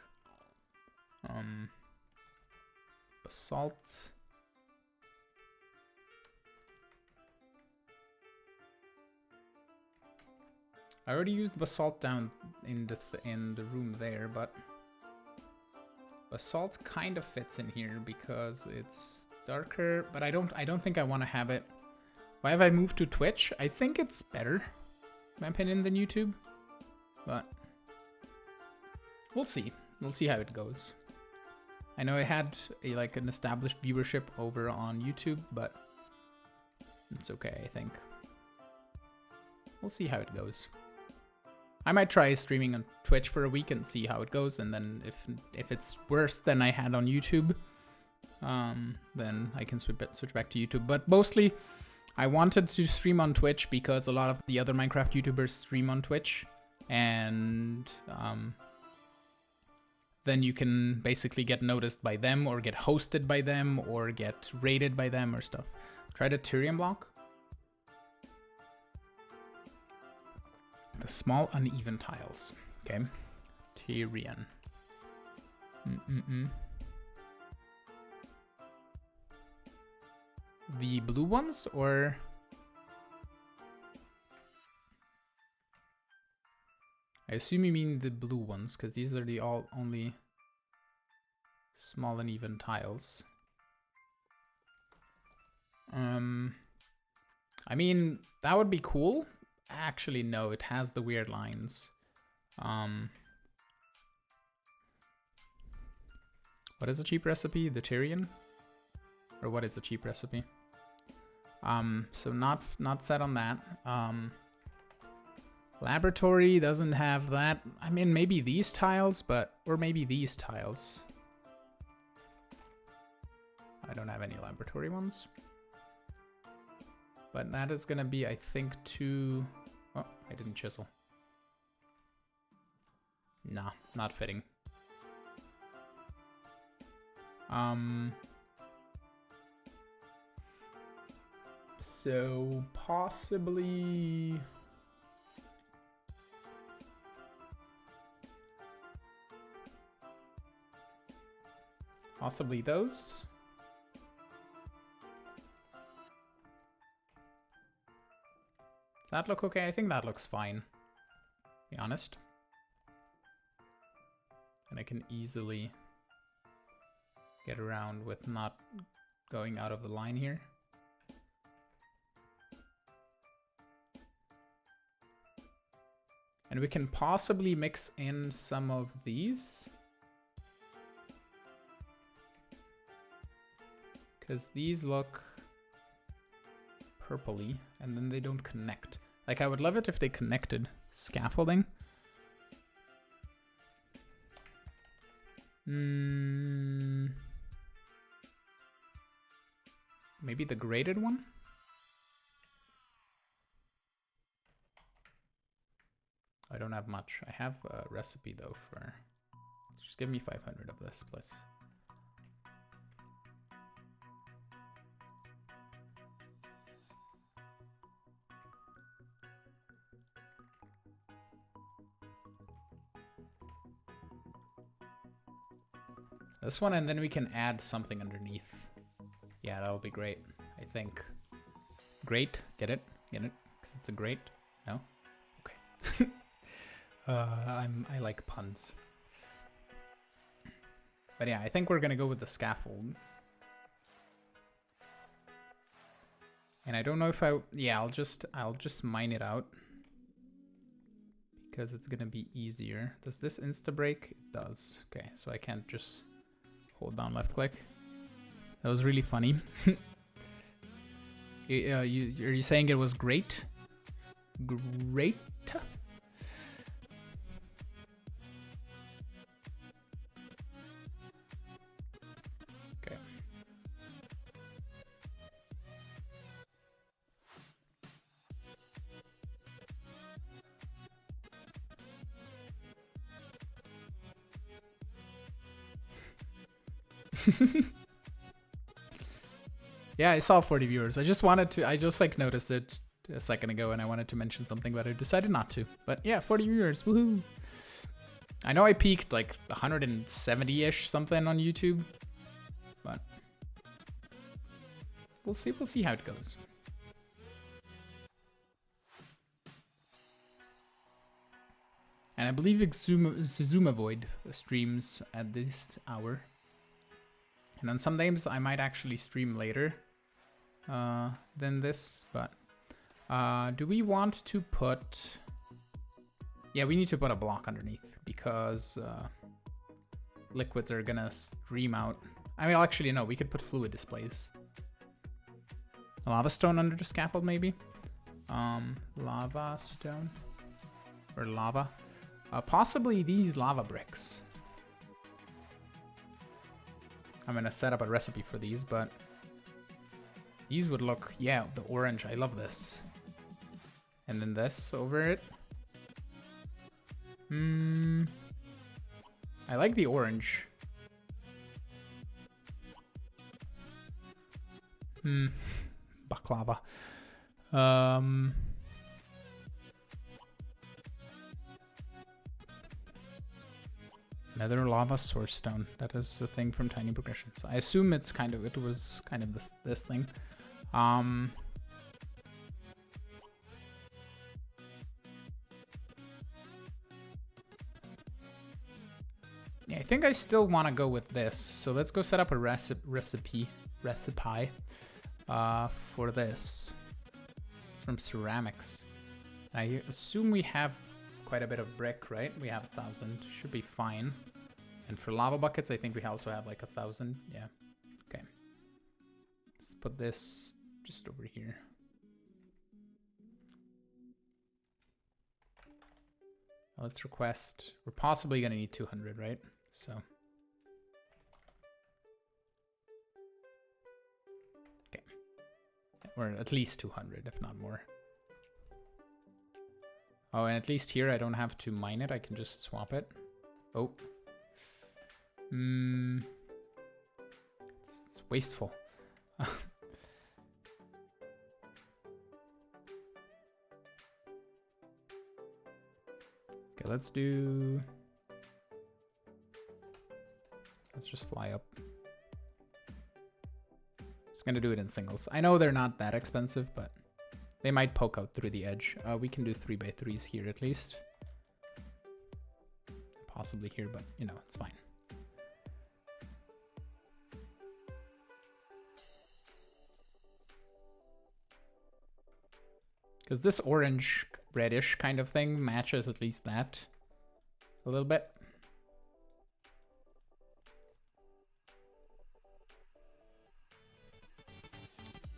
Basalt. I already used basalt down in the room there, but basalt kind of fits in here because it's darker. But I don't think I want to have it. Why have I moved to Twitch? I think it's better, in my opinion, than YouTube. But we'll see. We'll see how it goes. I know I had like an established viewership over on YouTube, but it's okay, I think. We'll see how it goes. I might try streaming on Twitch for a week and see how it goes, and then if it's worse than I had on YouTube, then I can switch back to YouTube. But mostly, I wanted to stream on Twitch because a lot of the other Minecraft YouTubers stream on Twitch, and then you can basically get noticed by them or get hosted by them or get rated by them or stuff. Try the Tyrian block. The small uneven tiles. Okay. Tyrian. The blue ones or... I assume you mean the blue ones, because these are the only small and even tiles. I mean, that would be cool. Actually, no, it has the weird lines. What is a cheap recipe? The Tyrian? Or what is a cheap recipe? So not set on that. Laboratory doesn't have that. I mean, maybe these tiles, or maybe these tiles. I don't have any laboratory ones. But that is gonna be, I think, too... Oh, I didn't chisel. Nah, not fitting. So possibly... Possibly those. Does that look okay? I think that looks fine, to be honest. And I can easily get around with not going out of the line here. And we can possibly mix in some of these. Because these look purpley, and then they don't connect. Like, I would love it if they connected. Scaffolding. Maybe the graded one? I don't have much. I have a recipe, though, for... Just give me 500 of this, please. This one, and then we can add something underneath. Yeah, that'll be great, I think. Great, get it? Get it? Because it's a great? No? Okay. I like puns. But yeah, I think we're gonna go with the scaffold. And I don't know if I'll just mine it out. Because it's gonna be easier. Does this insta-break? It does. Okay, so I can't just... Hold down left click. That was really funny. Are you saying it was great? Great? Okay. Yeah, I saw 40 viewers. I just like noticed it a second ago and I wanted to mention something, but I decided not to. But yeah, 40 viewers, woohoo. I know I peaked like 170-ish something on YouTube, but we'll see how it goes. And I believe Zuma Void streams at this hour. And on some days I might actually stream later than this, but do we want to put... Yeah, we need to put a block underneath because liquids are gonna stream out. I mean, actually, no, we could put fluid displays. A lava stone under the scaffold, maybe? Lava stone? Or lava? Possibly these lava bricks. I'm gonna set up a recipe for these, but these would look, yeah, the orange, I love this. And then this over it. I like the orange. Baklava. Nether lava source stone. That is a thing from Tiny Progressions. I assume it was kind of this thing. Yeah, I think I still want to go with this. So let's go set up a recipe for this. It's from ceramics. I assume we have quite a bit of brick, right? We have 1,000. Should be fine. And for lava buckets, I think we also have like 1,000. Yeah. Okay. Let's put this just over here. Let's request. We're possibly going to need 200, right? So. Okay. Or at least 200, if not more. Oh, and at least here I don't have to mine it. I can just swap it. Oh. It's wasteful. Okay, let's just fly up. Just gonna do it in singles. I know they're not that expensive, but they might poke out through the edge. We can do 3x3s here at least. Possibly here, but you know, it's fine. Because this orange reddish kind of thing matches at least that a little bit.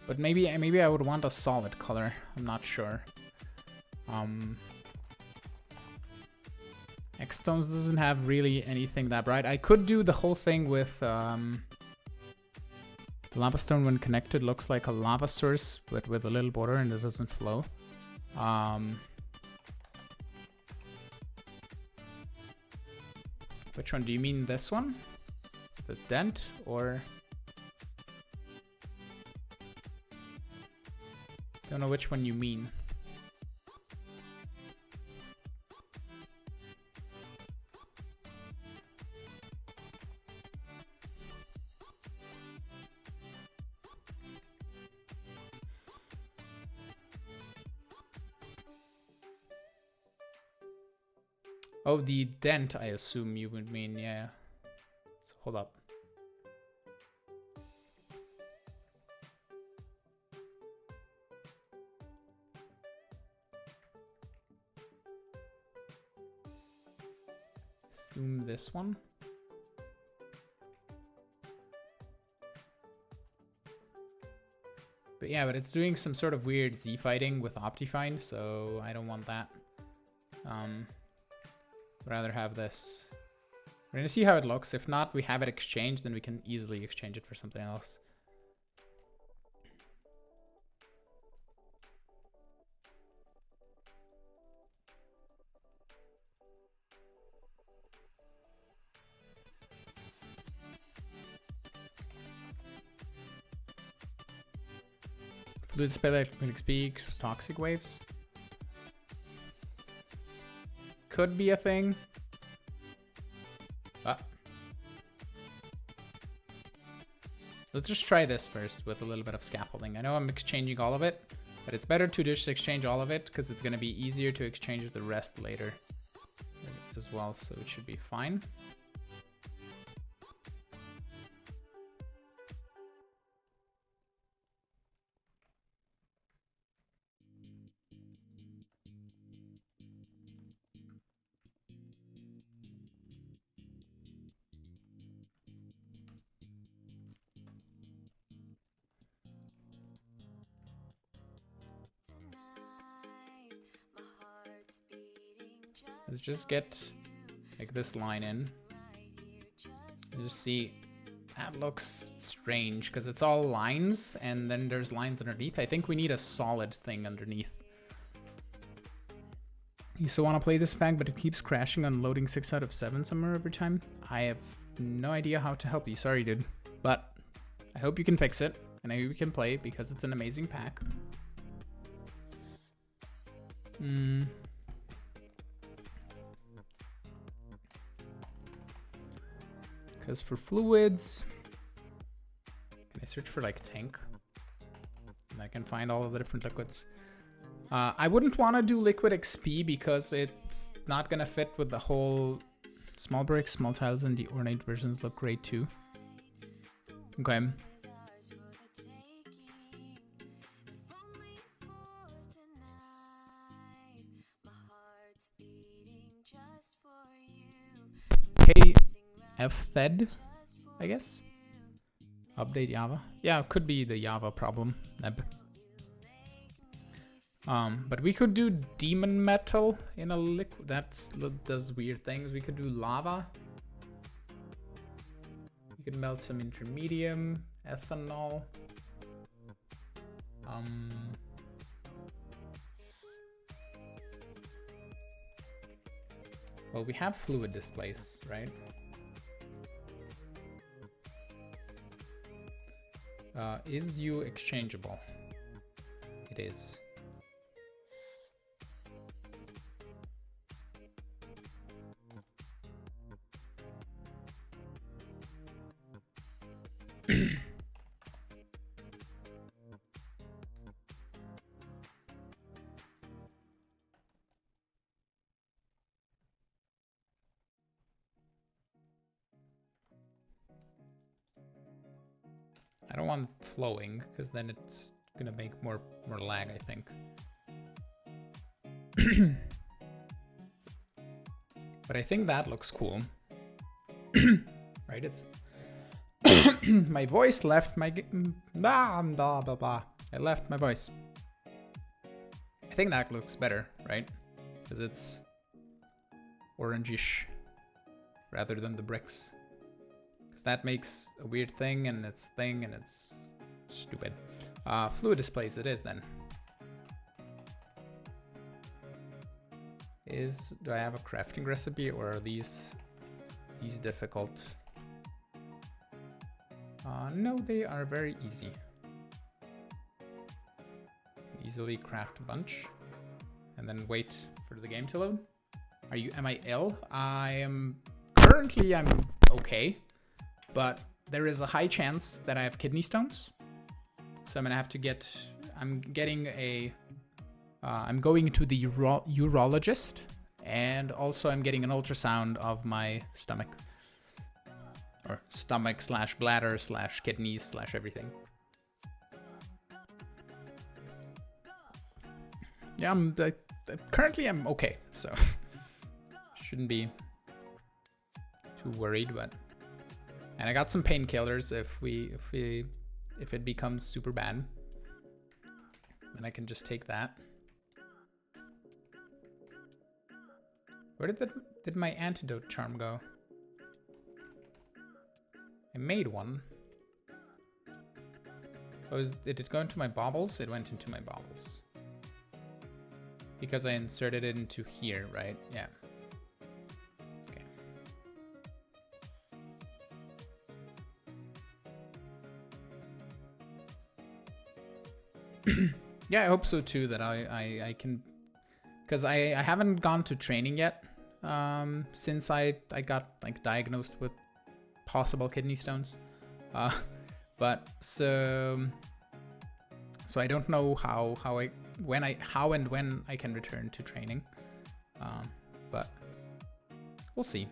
But maybe I would want a solid color. I'm not sure. X-Stones doesn't have really anything that bright. I could do the whole thing with the lava stone when connected looks like a lava source, but with a little border and it doesn't flow. Which one? Do you mean this one? The dent or... Don't know which one you mean. Oh, the dent, I assume you would mean, yeah. So hold up. Assume this one. But yeah, but it's doing some sort of weird Z fighting with Optifine, so I don't want that. Rather have this. We're gonna see how it looks. If not, we have it exchanged, then we can easily exchange it for something else. Fluid spell speaks toxic waves. Could be a thing. Let's just try this first with a little bit of scaffolding. I know I'm exchanging all of it, but it's better to just exchange all of it because it's going to be easier to exchange the rest later as well, so it should be fine. Let's just get like this line in. You just see that looks strange because it's all lines and then there's lines underneath. I think we need a solid thing underneath. used to want to play this pack, but it keeps crashing on loading 6 out of 7 somewhere every time. I have no idea how to help you. Sorry, dude. But I hope you can fix it, and I hope you can play because it's an amazing pack. Because for fluids, can I search for like tank? And I can find all of the different liquids. I wouldn't want to do liquid XP because it's not gonna fit with the whole small bricks, small tiles, and the ornate versions look great too. Okay. KFed, I guess. Update Java. Yeah, it could be the Java problem. Neb. But we could do demon metal in a liquid. That does weird things. We could do lava. We could melt some intermedium, ethanol. Well, we have fluid displays, right? Is U exchangeable? It is. I don't want flowing because then it's gonna make more lag, I think. But I think that looks cool. Right? It's my voice left my blah, blah, blah, blah. I left my voice. I think that looks better, right? Because it's orangish rather than the bricks. Because that makes a weird thing and it's stupid. Fluid displays it is then. Do I have a crafting recipe or are these difficult? No, they are very easy. Easily craft a bunch and then wait for the game to load. Am I ill? Currently I'm okay, but there is a high chance that I have kidney stones. So I'm gonna have to I'm going to the urologist, and also I'm getting an ultrasound of my stomach. Or stomach / bladder / kidneys / everything. Yeah, currently I'm okay, so shouldn't be too worried, but. And I got some painkillers if it becomes super bad. Then I can just take that. Where did my antidote charm go? I made one. Did it go into my baubles? It went into my baubles. Because I inserted it into here, right? Yeah. Yeah, I hope so too, that I can, because I haven't gone to training yet since I got like diagnosed with possible kidney stones, but so I don't know how and when I can return to training, but we'll see.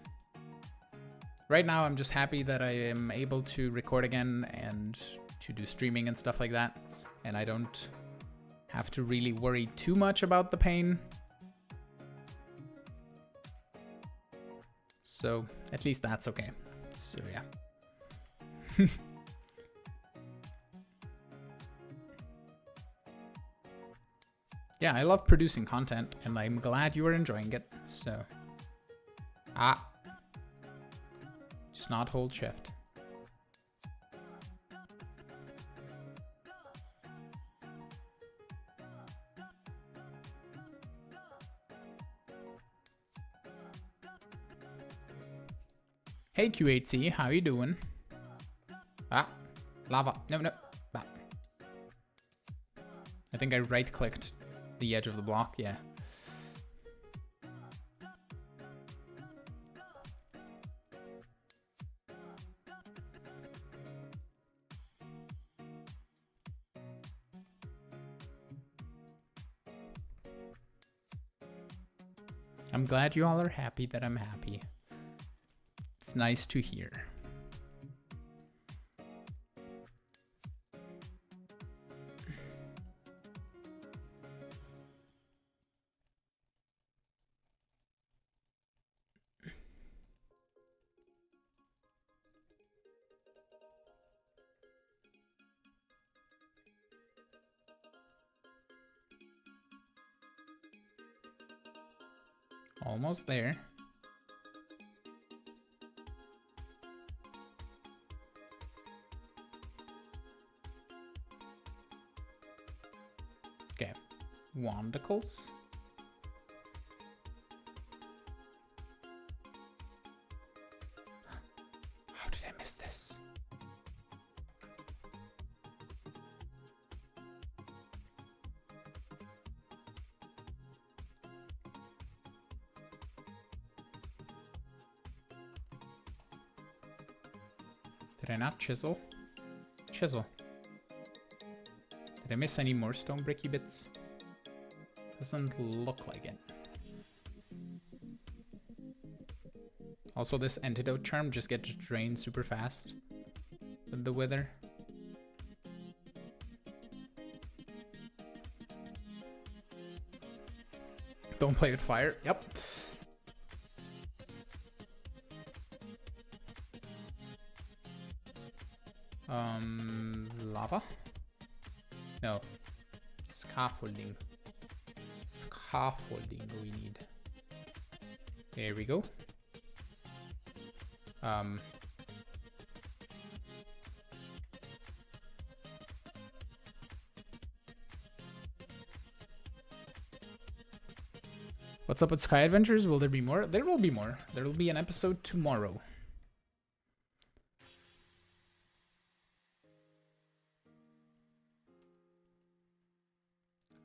Right now I'm just happy that I am able to record again and to do streaming and stuff like that. And I don't have to really worry too much about the pain. So at least that's okay. So yeah. Yeah, I love producing content and I'm glad you are enjoying it. So just not hold shift. Hey Q8C, how you doing? Ah, lava. No, no. Ah. I think I right-clicked the edge of the block, yeah. I'm glad you all are happy that I'm happy. It's nice to hear. Almost there. Okay, wandicles. How did I miss this? Did I not chisel? Chisel. Did I miss any more stone bricky bits? Doesn't look like it. Also, this antidote charm just gets drained super fast with the wither. Don't play with fire. Yep. Lava? No. Scaffolding. Scaffolding we need. There we go. What's up with Sky Adventures? Will there be more? There will be more. There will be an episode tomorrow.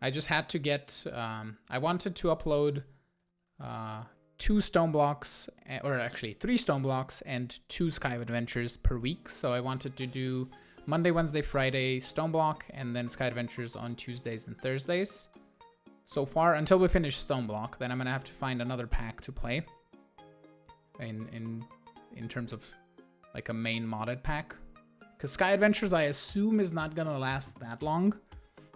I just had to get, I wanted to upload 2 stone blocks, or actually 3 stone blocks and 2 Sky Adventures per week. So I wanted to do Monday, Wednesday, Friday stone block, and then Sky Adventures on Tuesdays and Thursdays. So far, until we finish stone block, then I'm gonna have to find another pack to play. In terms of like a main modded pack. Because Sky Adventures, I assume, is not gonna last that long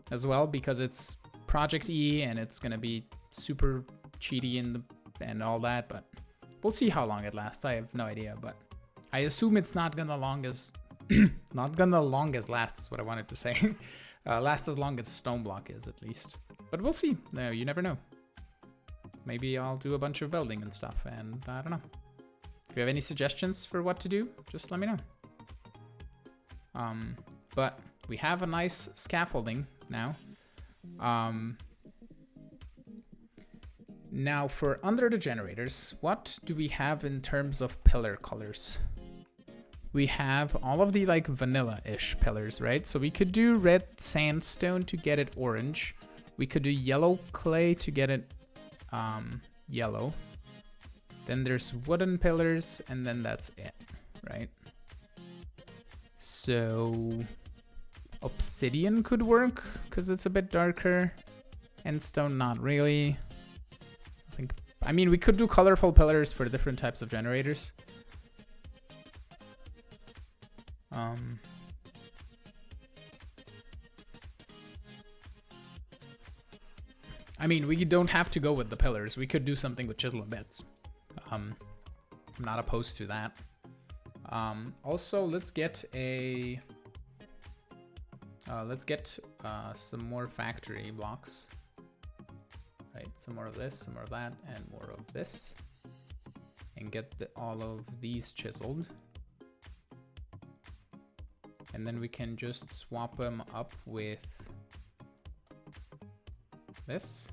as well, because it's Project E and it's gonna be super cheaty and all that, but we'll see how long it lasts. I have no idea, but I assume it's not gonna last is what I wanted to say. Last as long as Stoneblock is, at least. But we'll see. No, you never know. Maybe I'll do a bunch of building and stuff, and I don't know. If you have any suggestions for what to do, just let me know. But we have a nice scaffolding now. Now for under the generators, what do we have in terms of pillar colors? We have all of the like vanilla-ish pillars, right? So we could do red sandstone to get it orange. We could do yellow clay to get it yellow. Then there's wooden pillars, and then that's it, right? So obsidian could work because it's a bit darker, and stone not really. I mean, we could do colorful pillars for different types of generators. I mean, we don't have to go with the pillars. We could do something with chisel and bits. I'm not opposed to that. Also, let's get some more factory blocks. Right, some more of this, some more of that, and more of this. And get all of these chiseled. And then we can just swap them up with this.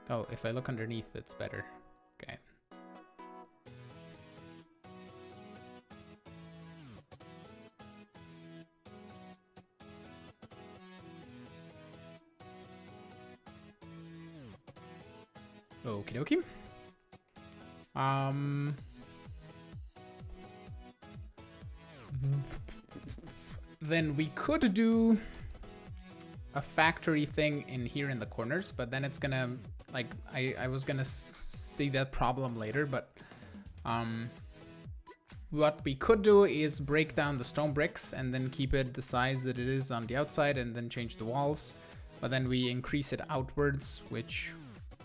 Oh, if I look underneath, it's better. Okay. Okie dokie. Then we could do a factory thing in here in the corners, but then it's gonna, like, I was gonna see that problem later, but what we could do is break down the stone bricks and then keep it the size that it is on the outside and then change the walls, but then we increase it outwards, which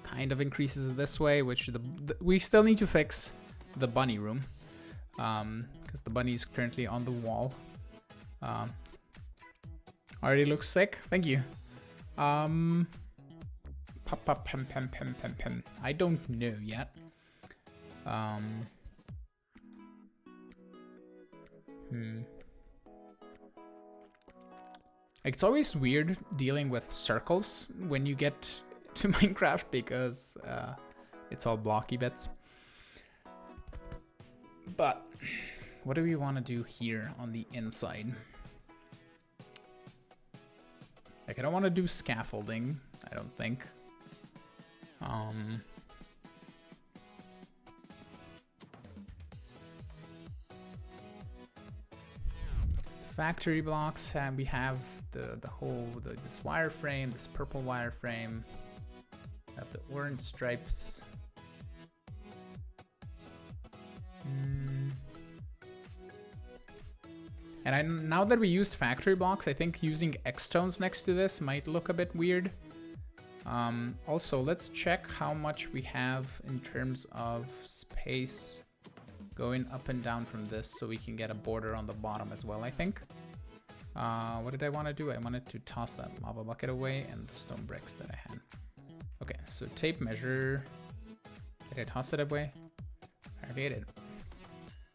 kind of increases it this way, which we still need to fix the bunny room, because the bunny is currently on the wall. Already looks sick. Thank you. I don't know yet. It's always weird dealing with circles when you get to Minecraft because it's all blocky bits. But what do we want to do here on the inside? Like, I don't want to do scaffolding, I don't think. It's the factory blocks, and we have this wireframe, this purple wireframe. Have the orange stripes. And now that we used factory blocks, I think using X-stones next to this might look a bit weird. Also, let's check how much we have in terms of space going up and down from this so we can get a border on the bottom as well, I think. What did I want to do? I wanted to toss that lava bucket away and the stone bricks that I had. Okay, so tape measure. Did I toss it away? I did.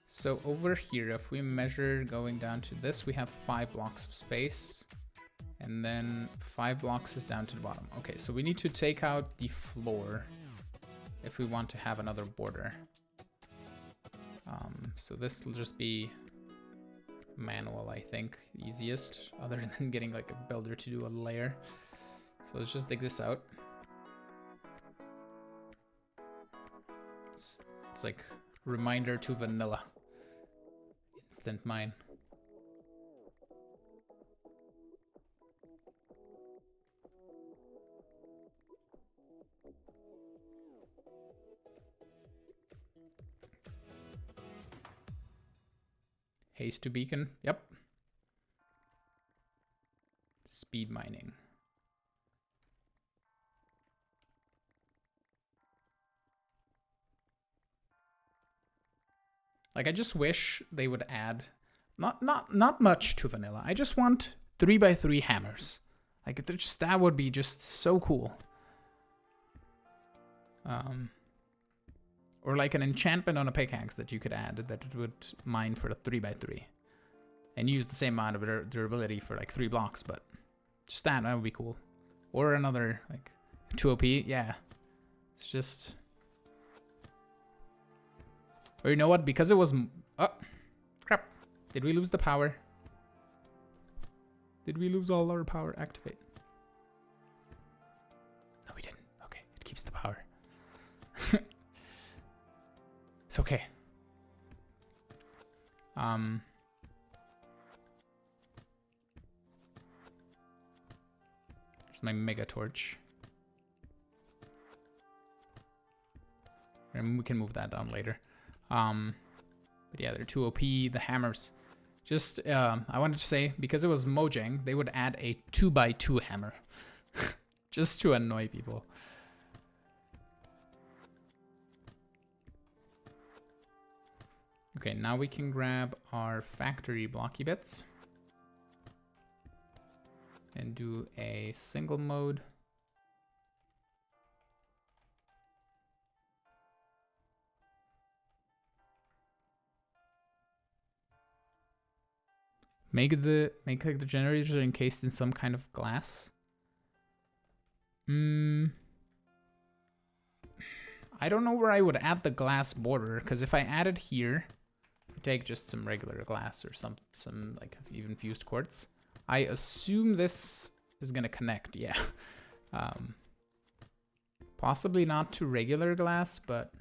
So over here, if we measure going down to this, we have 5 blocks of space. And then 5 blocks is down to the bottom. Okay, so we need to take out the floor if we want to have another border. So this will just be manual, I think, easiest, other than getting like a builder to do a layer. So let's just dig this out. It's like reminder to vanilla. Instant mine. Haste to beacon. Yep. Speed mining. Like, I just wish they would add not much to vanilla. I just want 3x3 hammers. Like, that would be just so cool. Or like an enchantment on a pickaxe that you could add that it would mine for a 3x3 and use the same amount of durability for like 3 blocks, but just that would be cool. Or another like 2 OP, yeah. It's just. Or you know what? Because it was. Oh, crap. Did we lose the power? Did we lose all our power? Activate. No, we didn't. Okay, it keeps the power. It's okay. There's my mega torch. And we can move that down later. But yeah, they're 2 OP. The hammers. Just, I wanted to say, because it was Mojang, they would add a 2x2 hammer. Just to annoy people. Okay, now we can grab our factory blocky bits. And do a single mode. Make like the generators are encased in some kind of glass. I don't know where I would add the glass border, because if I add it here, take just some regular glass or some like even fused quartz. I assume this is gonna connect, yeah. Possibly not to regular glass, but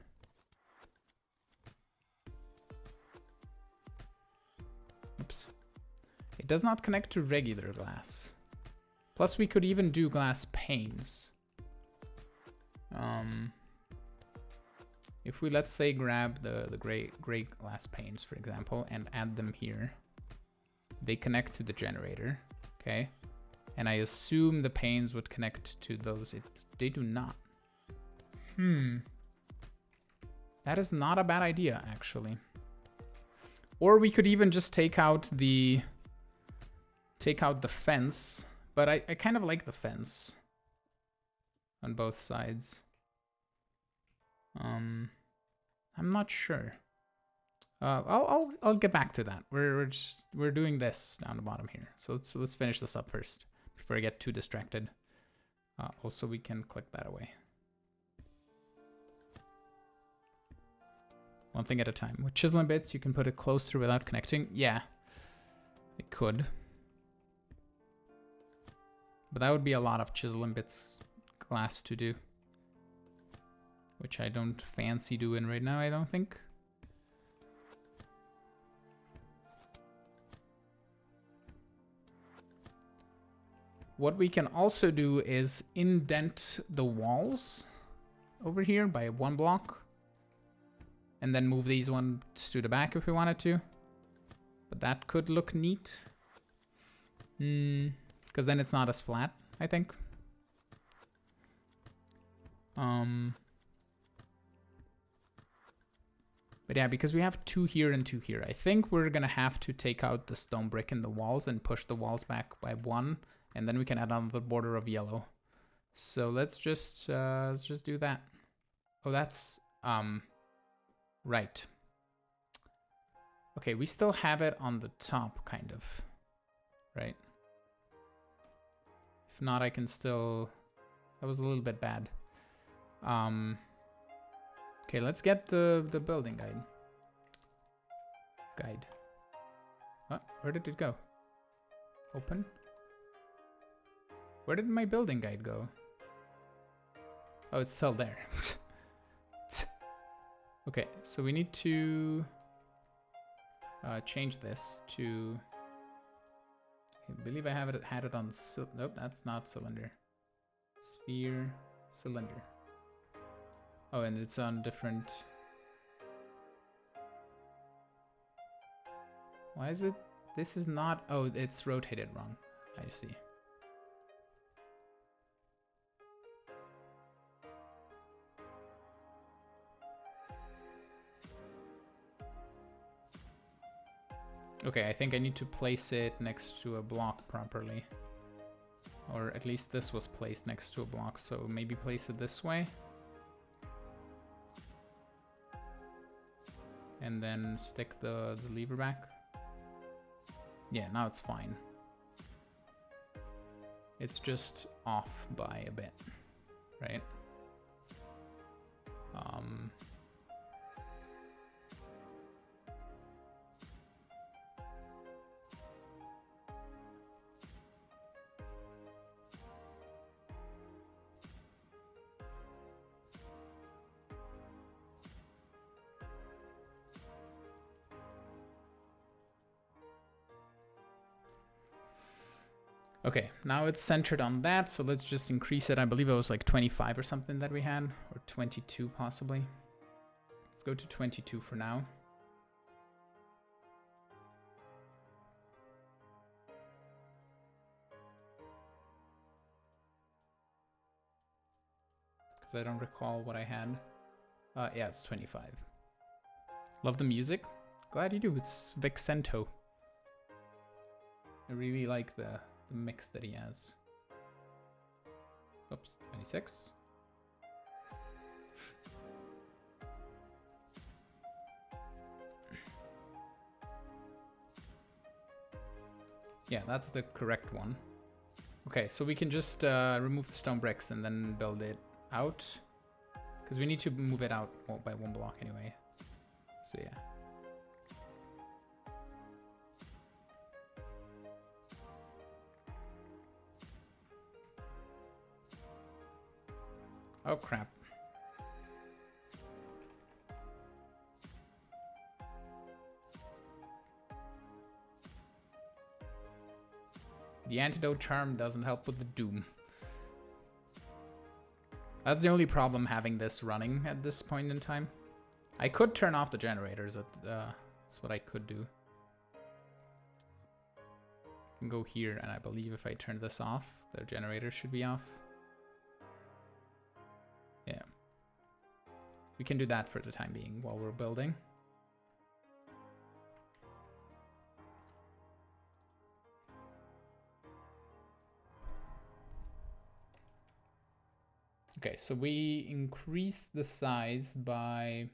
oops. It does not connect to regular glass. Plus we could even do glass panes. If we, let's say, grab the gray glass panes, for example, and add them here, they connect to the generator, okay? And I assume the panes would connect to those. They do not. That is not a bad idea, actually. Or we could even just take out the fence, but I kind of like the fence on both sides. I'm not sure. I'll get back to that. We're doing this down the bottom here. So let's finish this up first before I get too distracted. Also, we can click that away. One thing at a time. With chiseling bits, you can put it closer without connecting. Yeah, it could. But that would be a lot of chiseling bits glass to do, which I don't fancy doing right now, I don't think. What we can also do is indent the walls over here by 1 block. And then move these ones to the back if we wanted to. But that could look neat. Because then it's not as flat, I think. But yeah, because we have 2 here and 2 here, I think we're gonna have to take out the stone brick in the walls and push the walls back by 1, and then we can add on the border of yellow. So let's just do that. Oh, that's right. Okay, we still have it on the top, kind of, right? If not, I can still. That was a little bit bad. Okay, let's get the building guide. Oh, where did it go? Open. Where did my building guide go? Oh, it's still there. Okay, so we need to change this to. I believe I had it on. Nope, that's not cylinder. Sphere, cylinder. Oh, and it's on different. Why is it? This is not. Oh, it's rotated wrong. I see. Okay, I think I need to place it next to a block properly. Or at least this was placed next to a block, so maybe place it this way. And then stick the lever back. Yeah, now it's fine. It's just off by a bit, right? Okay, now it's centered on that, so let's just increase it. I believe it was like 25 or something that we had, or 22 possibly. Let's go to 22 for now. Because I don't recall what I had. Yeah, it's 25. Love the music. Glad you do. It's Vixento. I really like the mix that he has. Oops, 26. Yeah, that's the correct one. Okay, so we can just remove the stone bricks and then build it out. Because we need to move it out by 1 block anyway. So yeah. Oh crap. The antidote charm doesn't help with the doom. That's the only problem having this running at this point in time. I could turn off the generators. That's what I could do. I can go here, and I believe if I turn this off, the generator should be off. Yeah. We can do that for the time being while we're building. Okay, so we increase the size by,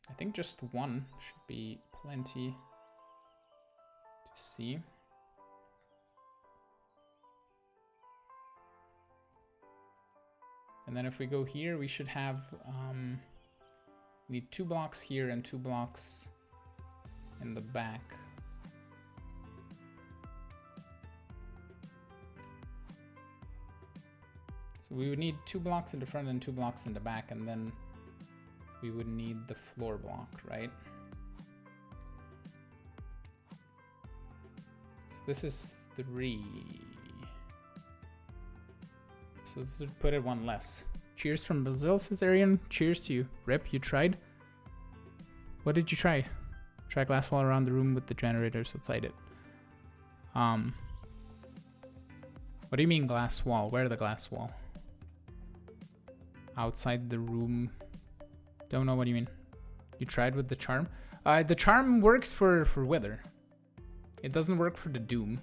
I think just 1 should be plenty to see. And then if we go here, we should have, we need 2 blocks here and 2 blocks in the back. So we would need 2 blocks in the front and 2 blocks in the back, and then we would need the floor block, right? So this is 3. So let's put it 1 less. Cheers from Brazil, Caesarian. Cheers to you. Rip, you tried? What did you try? Try glass wall around the room with the generators outside it. What do you mean glass wall? Where the glass wall? Outside the room. Don't know what you mean. You tried with the charm? The charm works for wither. It doesn't work for the doom.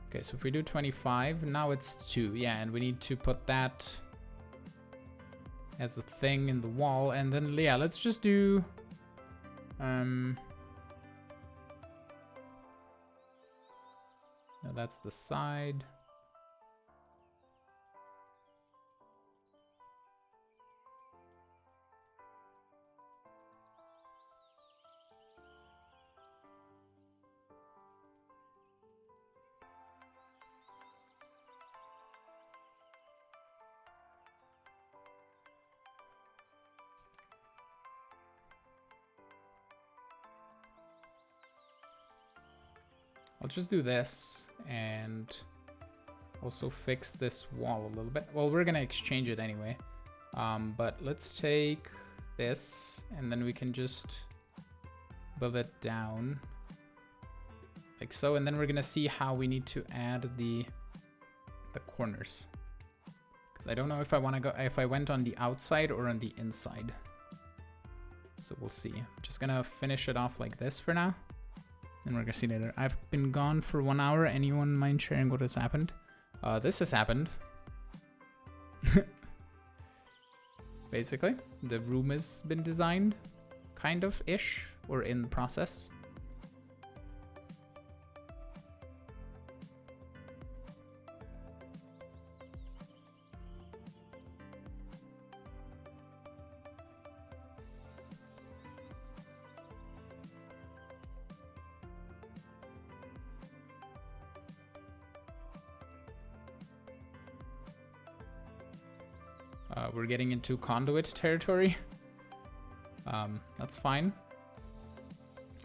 Okay, so if we do 25, now it's 2. Yeah, and we need to put that as a thing in the wall. And then, yeah, let's just do... No, that's the side. I'll just do this and also fix this wall a little bit. Well, we're gonna exchange it anyway. But let's take this and then we can just build it down like so. And then we're gonna see how we need to add the corners. Because I don't know if I want to go, if I went on the outside or on the inside. So we'll see. I'm just gonna finish it off like this for now. And we're gonna see later. I've been gone for 1 hour. Anyone mind sharing what has happened? This has happened. Basically, the room has been designed, kind of-ish, or in the process. We're getting into conduit territory. That's fine.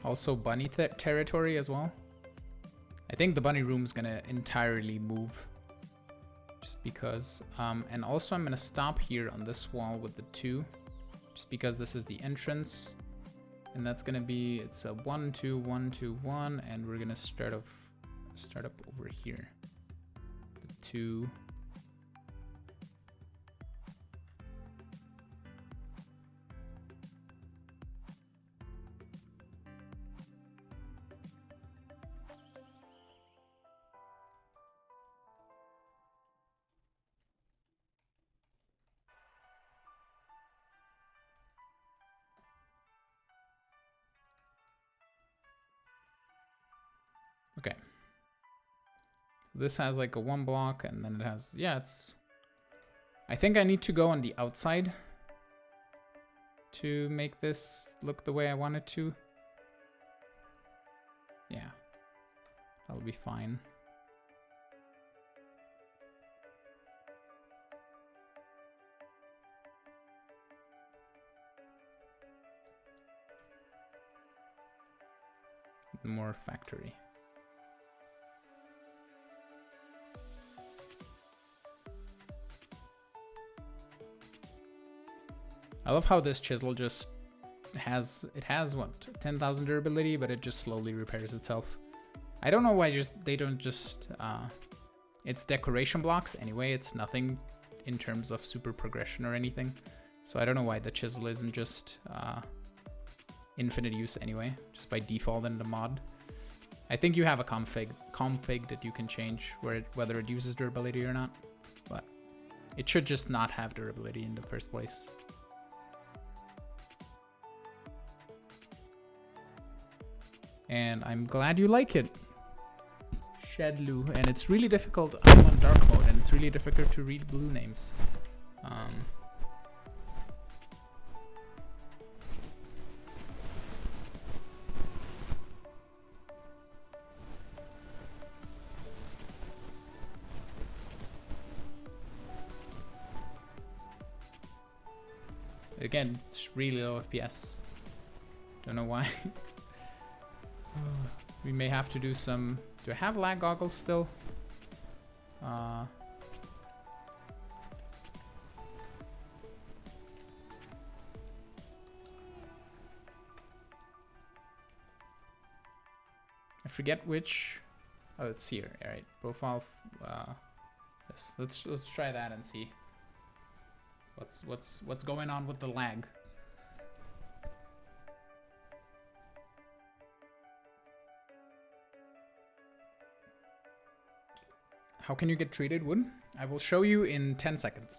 Also bunny territory as well. I think the bunny room's gonna entirely move. Just because. And also I'm gonna stop here on this wall with the 2. Just because this is the entrance. And that's gonna be, it's a 1, 2, 1, 2, 1. And we're gonna start up over here. The 2. Okay. this has like a 1 block, and then it has, yeah, it's... I think I need to go on the outside to make this look the way I want it to. Yeah, that'll be fine. More factory. I love how this chisel just has, it has what, 10,000 durability, but it just slowly repairs itself. I don't know why they don't just, it's decoration blocks anyway, it's nothing in terms of super progression or anything. So I don't know why the chisel isn't just infinite use anyway, just by default in the mod. I think you have a config that you can change whether it uses durability or not, but it should just not have durability in the first place. And I'm glad you like it, Shadlu. And it's really difficult. I'm on dark mode, and it's really difficult to read blue names. Again, it's really low FPS. Don't know why. We may have to do some... Do I have lag goggles still? I forget which... Oh, it's here. All right, profile. Yes, let's try that and see what's going on with the lag. How can you get treated wood? I will show you in 10 seconds.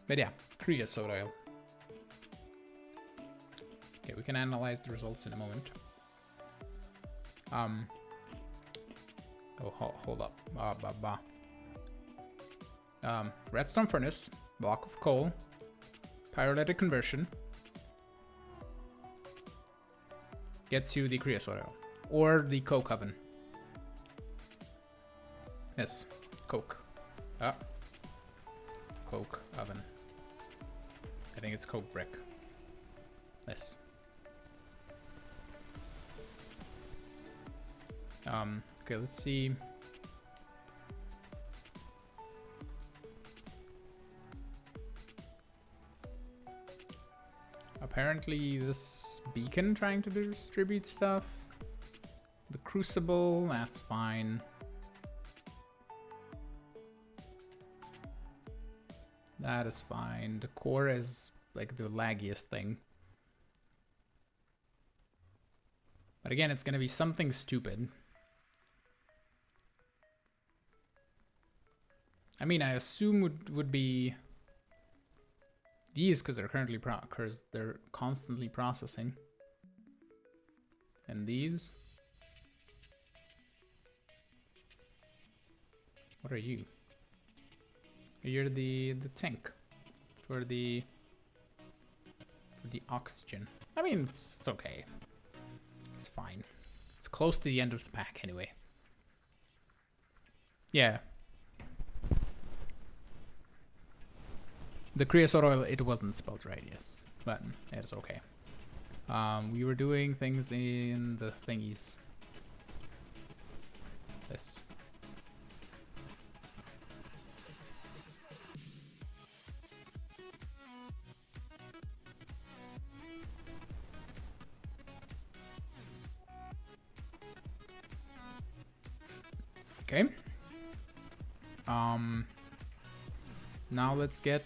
But yeah, creosote oil. Okay, we can analyze the results in a moment. Oh, hold up. Redstone furnace, block of coal, pyrolytic conversion gets you the creosote oil or the coke oven. Yes, coke. Coke oven. I think it's coke brick. Yes. Okay, let's see. Apparently this beacon trying to distribute stuff. The crucible, that's fine. That is fine. The core is like the laggiest thing. But again, it's gonna be something stupid. I mean, I assume would be these, because they're currently they're constantly processing. And these, what are you? You're the tank for the oxygen. I mean, it's okay. It's fine. It's close to the end of the pack anyway. Yeah. The creosote oil, it wasn't spelled right, yes. But it's okay. We were doing things in the thingies. This. Okay. Now let's get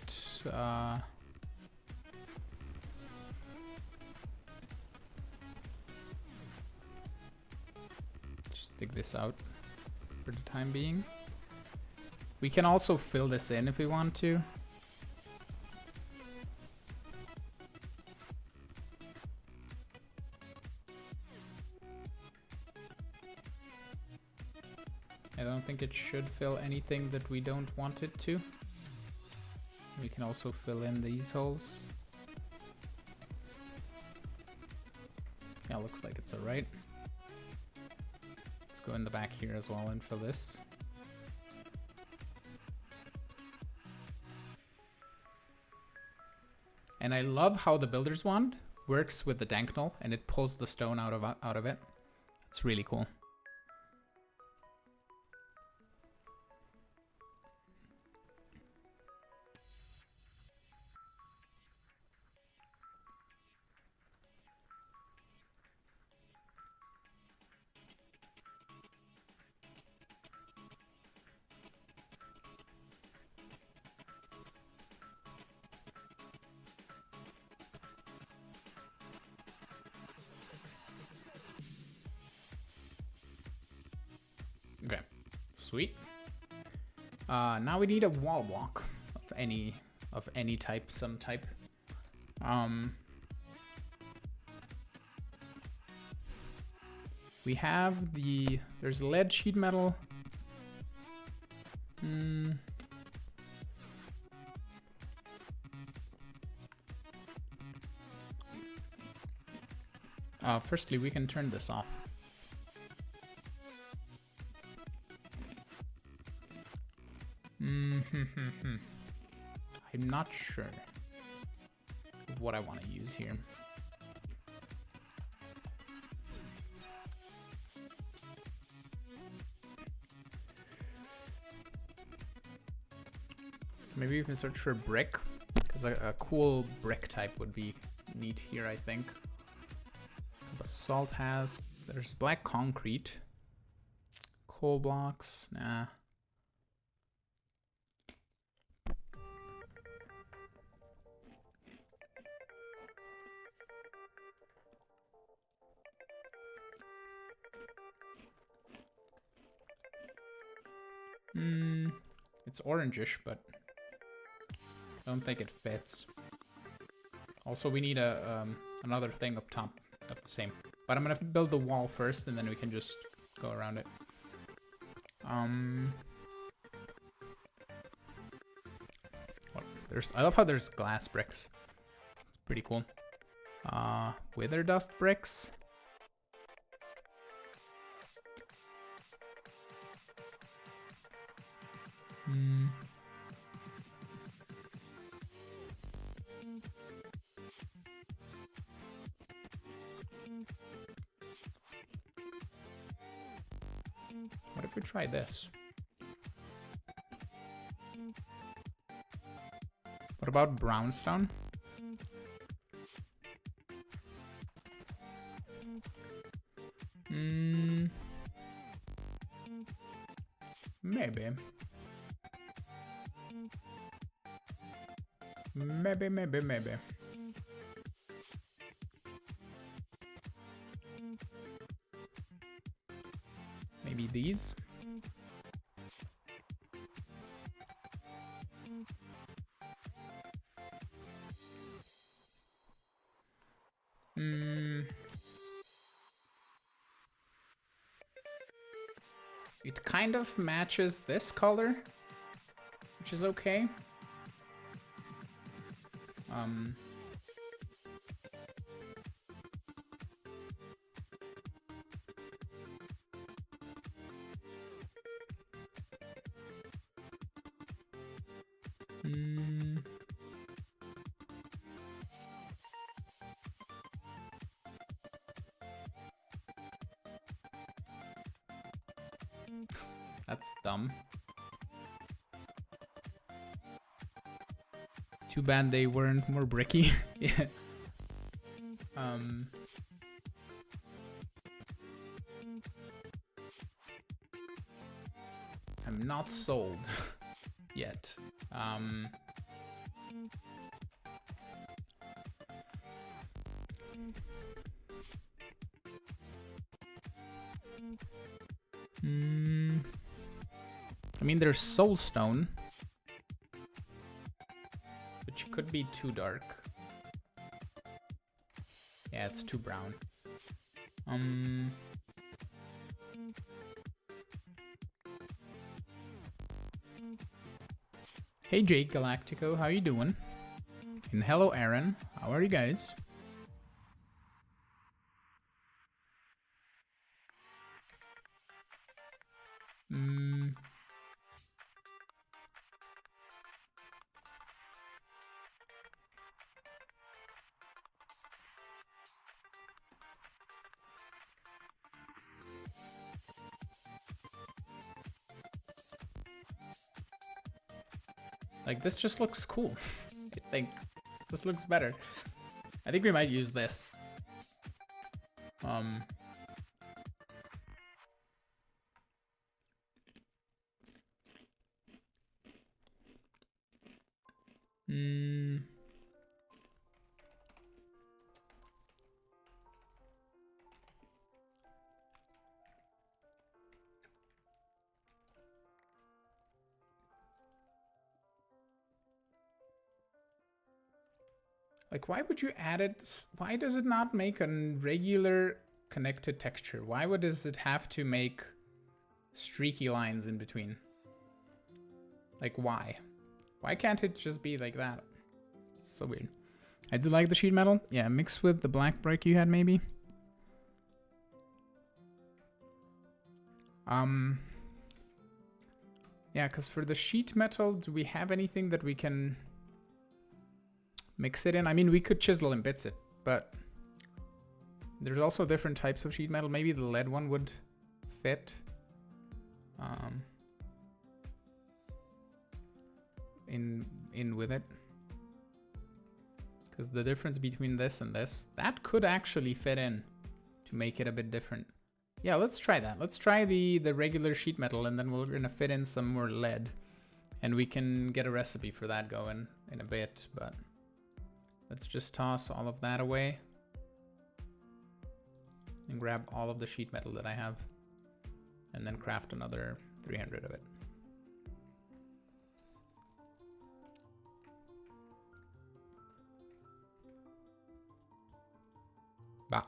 just dig this out for the time being. We can also fill this in if we want to. think it should fill anything that we don't want it to. We can also fill in these holes. Yeah, looks like it's alright. Let's go in the back here as well and fill this. And I love how the builder's wand works with the danknel and it pulls the stone out of it. It's really cool. Okay, sweet. Now we need a wall block of any type, some type. We have there's lead sheet metal. Firstly, we can turn this off. I'm not sure of what I want to use here. Maybe you can search for brick, because a cool brick type would be neat here, I think. Basalt has, there's black concrete. Coal blocks, nah. It's orangish, but I don't think it fits. Also, we need another thing up top of the same. But I'm gonna build the wall first, and then we can just go around it. I love how there's glass bricks. It's pretty cool. Wither dust bricks. What if we try this? What about brownstone? Maybe. Maybe. Maybe these? It kind of matches this color, which is okay. That's dumb. Too bad they weren't more bricky. Yeah. I'm not sold yet. I mean, there's soulstone, which could be too dark. Yeah, it's too brown. Hey Jake Galactico, how you doing? And hello Aaron, how are you guys? Like, this just looks cool. I think this looks better. I think we might use this. Like, why would you add it? Why does it not make a regular connected texture? Why does it have to make streaky lines in between? Like, why? Why can't it just be like that? It's so weird. I do like the sheet metal. Yeah, mixed with the black brick you had, maybe. Yeah, because for the sheet metal, do we have anything that we can mix it in? I mean, we could chisel and bits it, but there's also different types of sheet metal. Maybe the lead one would fit. In with it. Because the difference between this and this, that could actually fit in to make it a bit different. Yeah, let's try that. Let's try the regular sheet metal, and then we're gonna fit in some more lead. And we can get a recipe for that going in a bit, but let's just toss all of that away. And grab all of the sheet metal that I have. And then craft another 300 of it. Bah.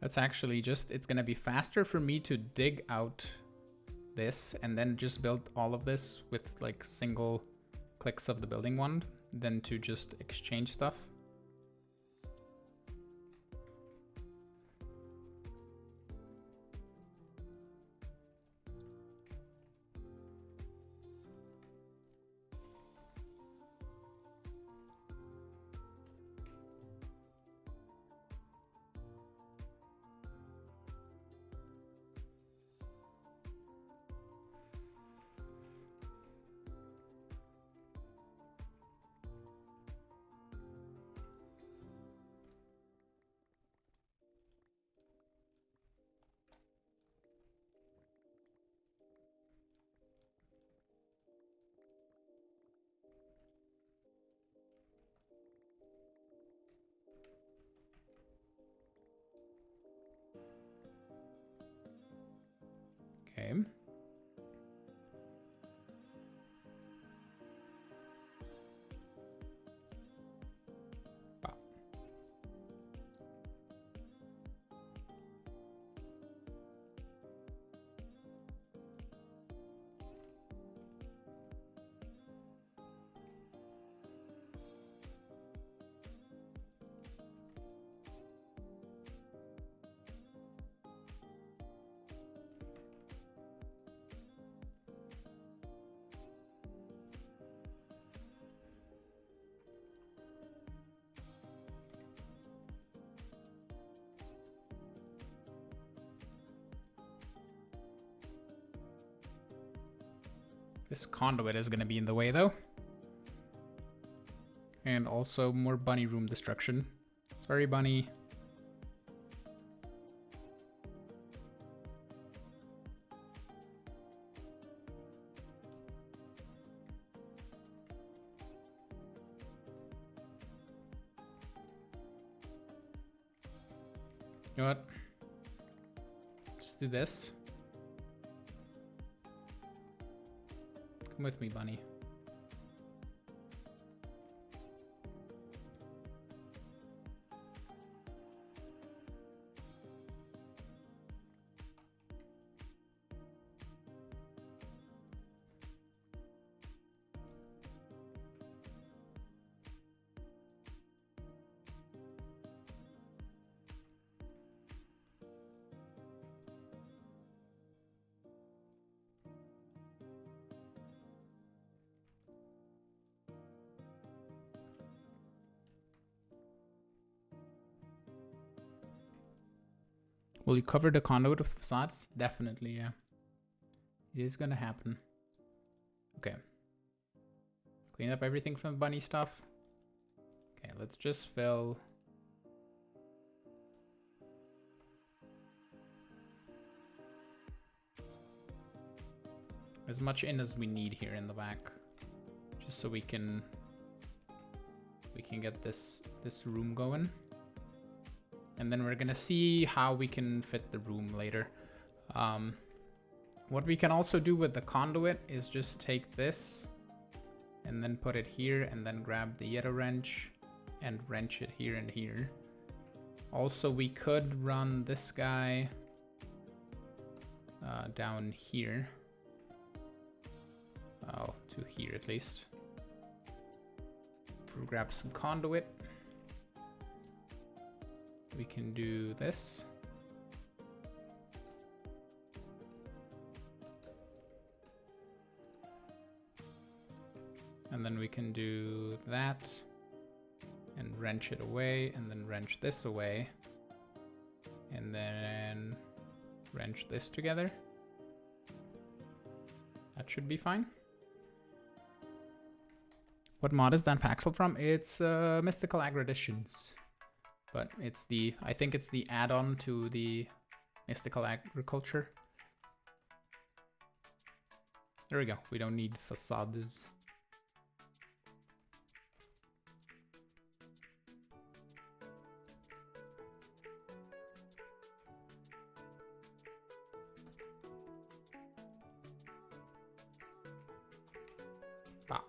That's actually just, it's gonna be faster for me to dig out this and then just build all of this with like single clicks of the building wand than to just exchange stuff. Okay. Wow. This conduit is going to be in the way, though. And also more bunny room destruction. Sorry, bunny. know what? Just do this. Come with me, bunny. Will you cover the conduit with facades? Definitely, yeah. It is gonna happen. Okay. Clean up everything from bunny stuff. Okay, let's just fill... as much in as we need here in the back. Just so we can get this room going. And then we're gonna see how we can fit the room later. What we can also do with the conduit is just take this and then put it here and then grab the Yeta wrench and wrench it here and here. Also, we could run this guy down here. Oh, to here at least. We'll grab some conduit. We can do this. And then we can do that and wrench it away and then wrench this away and then wrench this together. That should be fine. What mod is that Paxel from? It's Mystical Agriditions. But it's the, I think it's the add-on to the Mystical Agriculture. There we go. We don't need facades. Ah.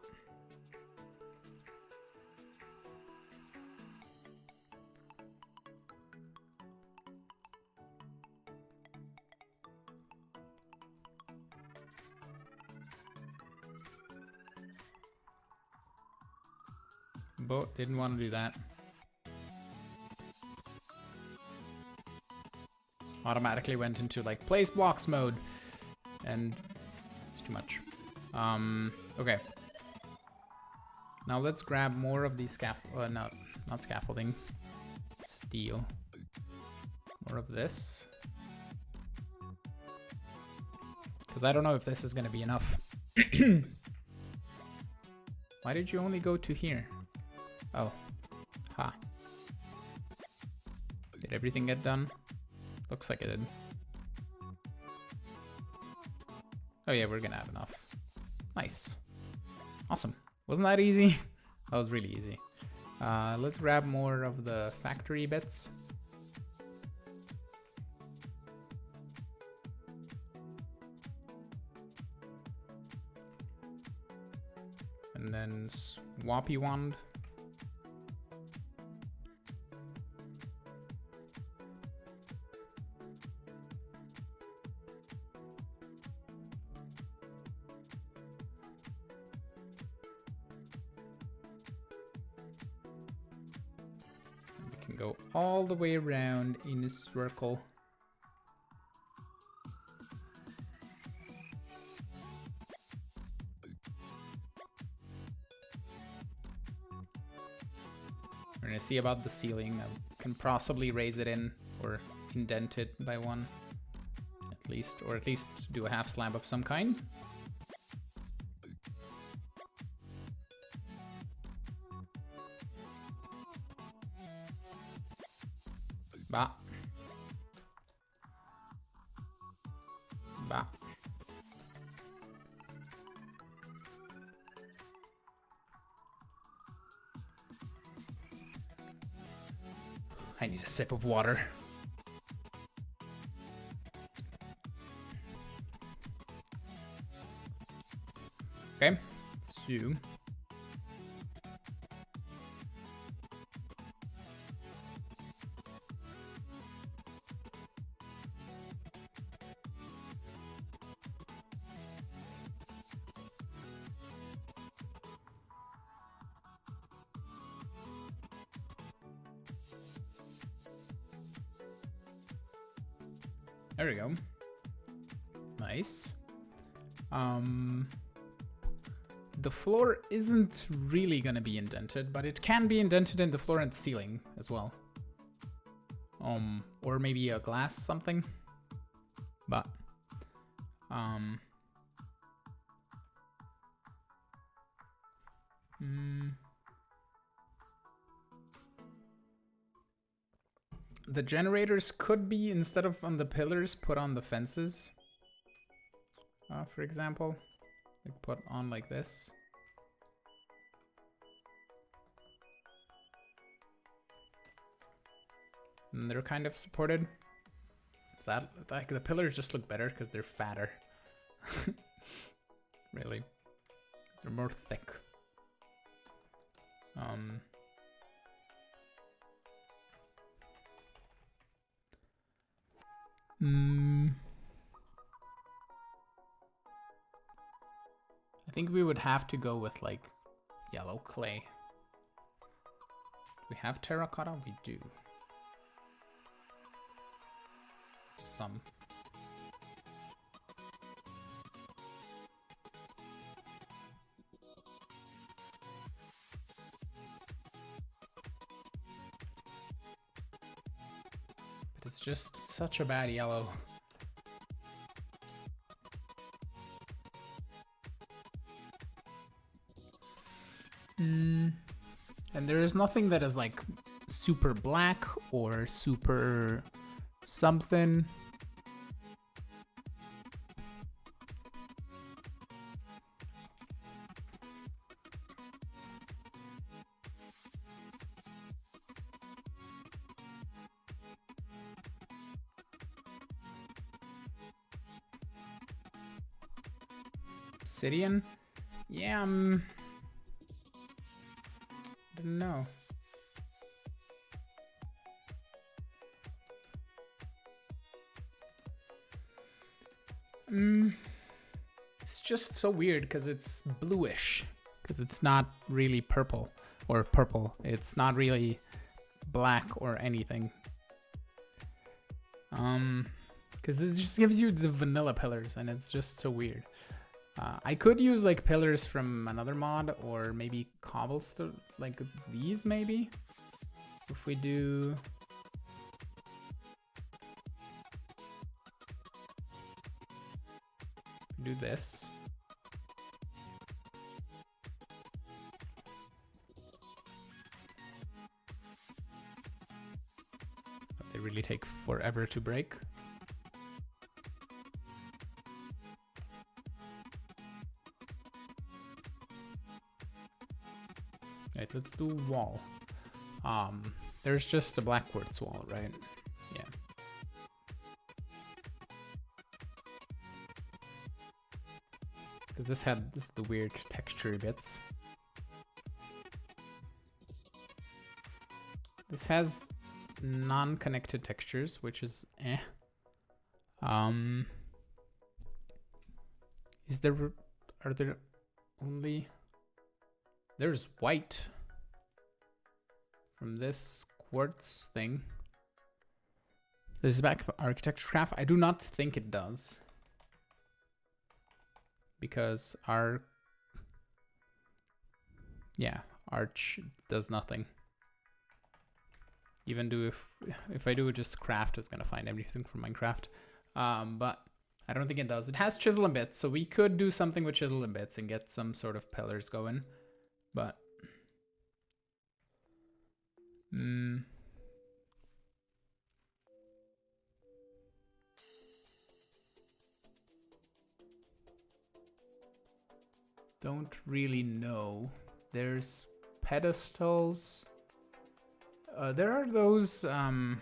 But didn't want to do that. Automatically went into like place blocks mode and it's too much. Okay. Now let's grab more of these not scaffolding, steel. More of this. Because I don't know if this is going to be enough. Why did you only go to here? Oh, ha. Did everything get done? Looks like it did. Oh yeah, we're gonna have enough. Nice. Awesome. Wasn't that easy? That was really easy. Let's grab more of the factory bits. And then swappy wand. Go all the way around in a circle. We're gonna see about the ceiling. I can possibly raise it in or indent it by one at least, or at least do a half slab of some kind. Bah. Bah. I need a sip of water. So there we go. Nice. The floor isn't really gonna be indented, but it can be indented in the floor and the ceiling as well. Or maybe a glass something. But the generators could be, instead of on the pillars, put on the fences. For example, like put on like this. And they're kind of supported. That, like, the pillars just look better because they're fatter. Really, they're more thick. I think we would have to go with like yellow clay. Do we have terracotta? We do. Some. But it's just such a bad yellow. And there is nothing that is like super black or super something. Obsidian? Yeah, I don't know. It's just so weird because it's bluish, because it's not really purple or purple. It's not really black or anything. Because it just gives you the vanilla pillars and it's just so weird. I could use like pillars from another mod, or maybe cobblestone, like these maybe. If we do this. But they really take forever to break. Right, let's do wall. There's just a black quartz wall, right? Yeah. Because this is the weird texture bits. This has non-connected textures, which is eh. Are there only... There's white from this quartz thing. This is back architecture craft. I do not think it does, because our arch does nothing. Even do if I do just craft, it's gonna find everything from Minecraft. But I don't think it does. It has chisel and bits, so we could do something with chisel and bits and get some sort of pillars going. But don't really know. There's pedestals. There are those. Oh,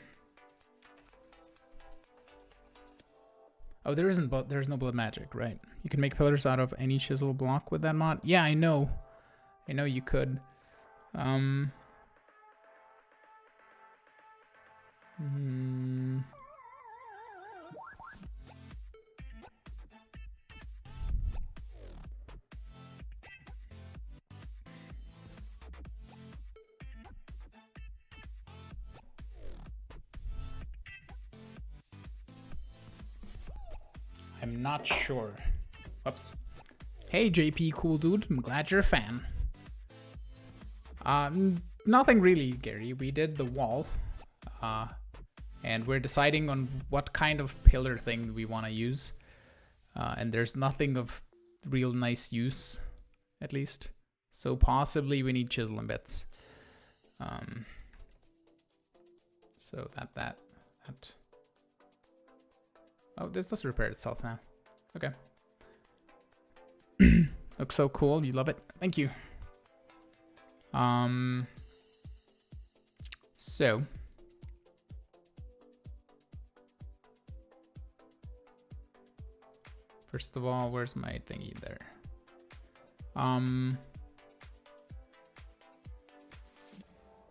Oh, there's no blood magic, right? You can make pillars out of any chisel block with that mod. Yeah, I know. I know you could. I'm not sure. Whoops. Hey, JP, cool dude. I'm glad you're a fan. Nothing really, Gary. We did the wall. And we're deciding on what kind of pillar thing we want to use. And there's nothing of real nice use, at least. So possibly we need chisel and bits. So that. Oh, this does repair itself now. Okay. Looks so cool. You love it. Thank you. So. First of all, where's my thingy there?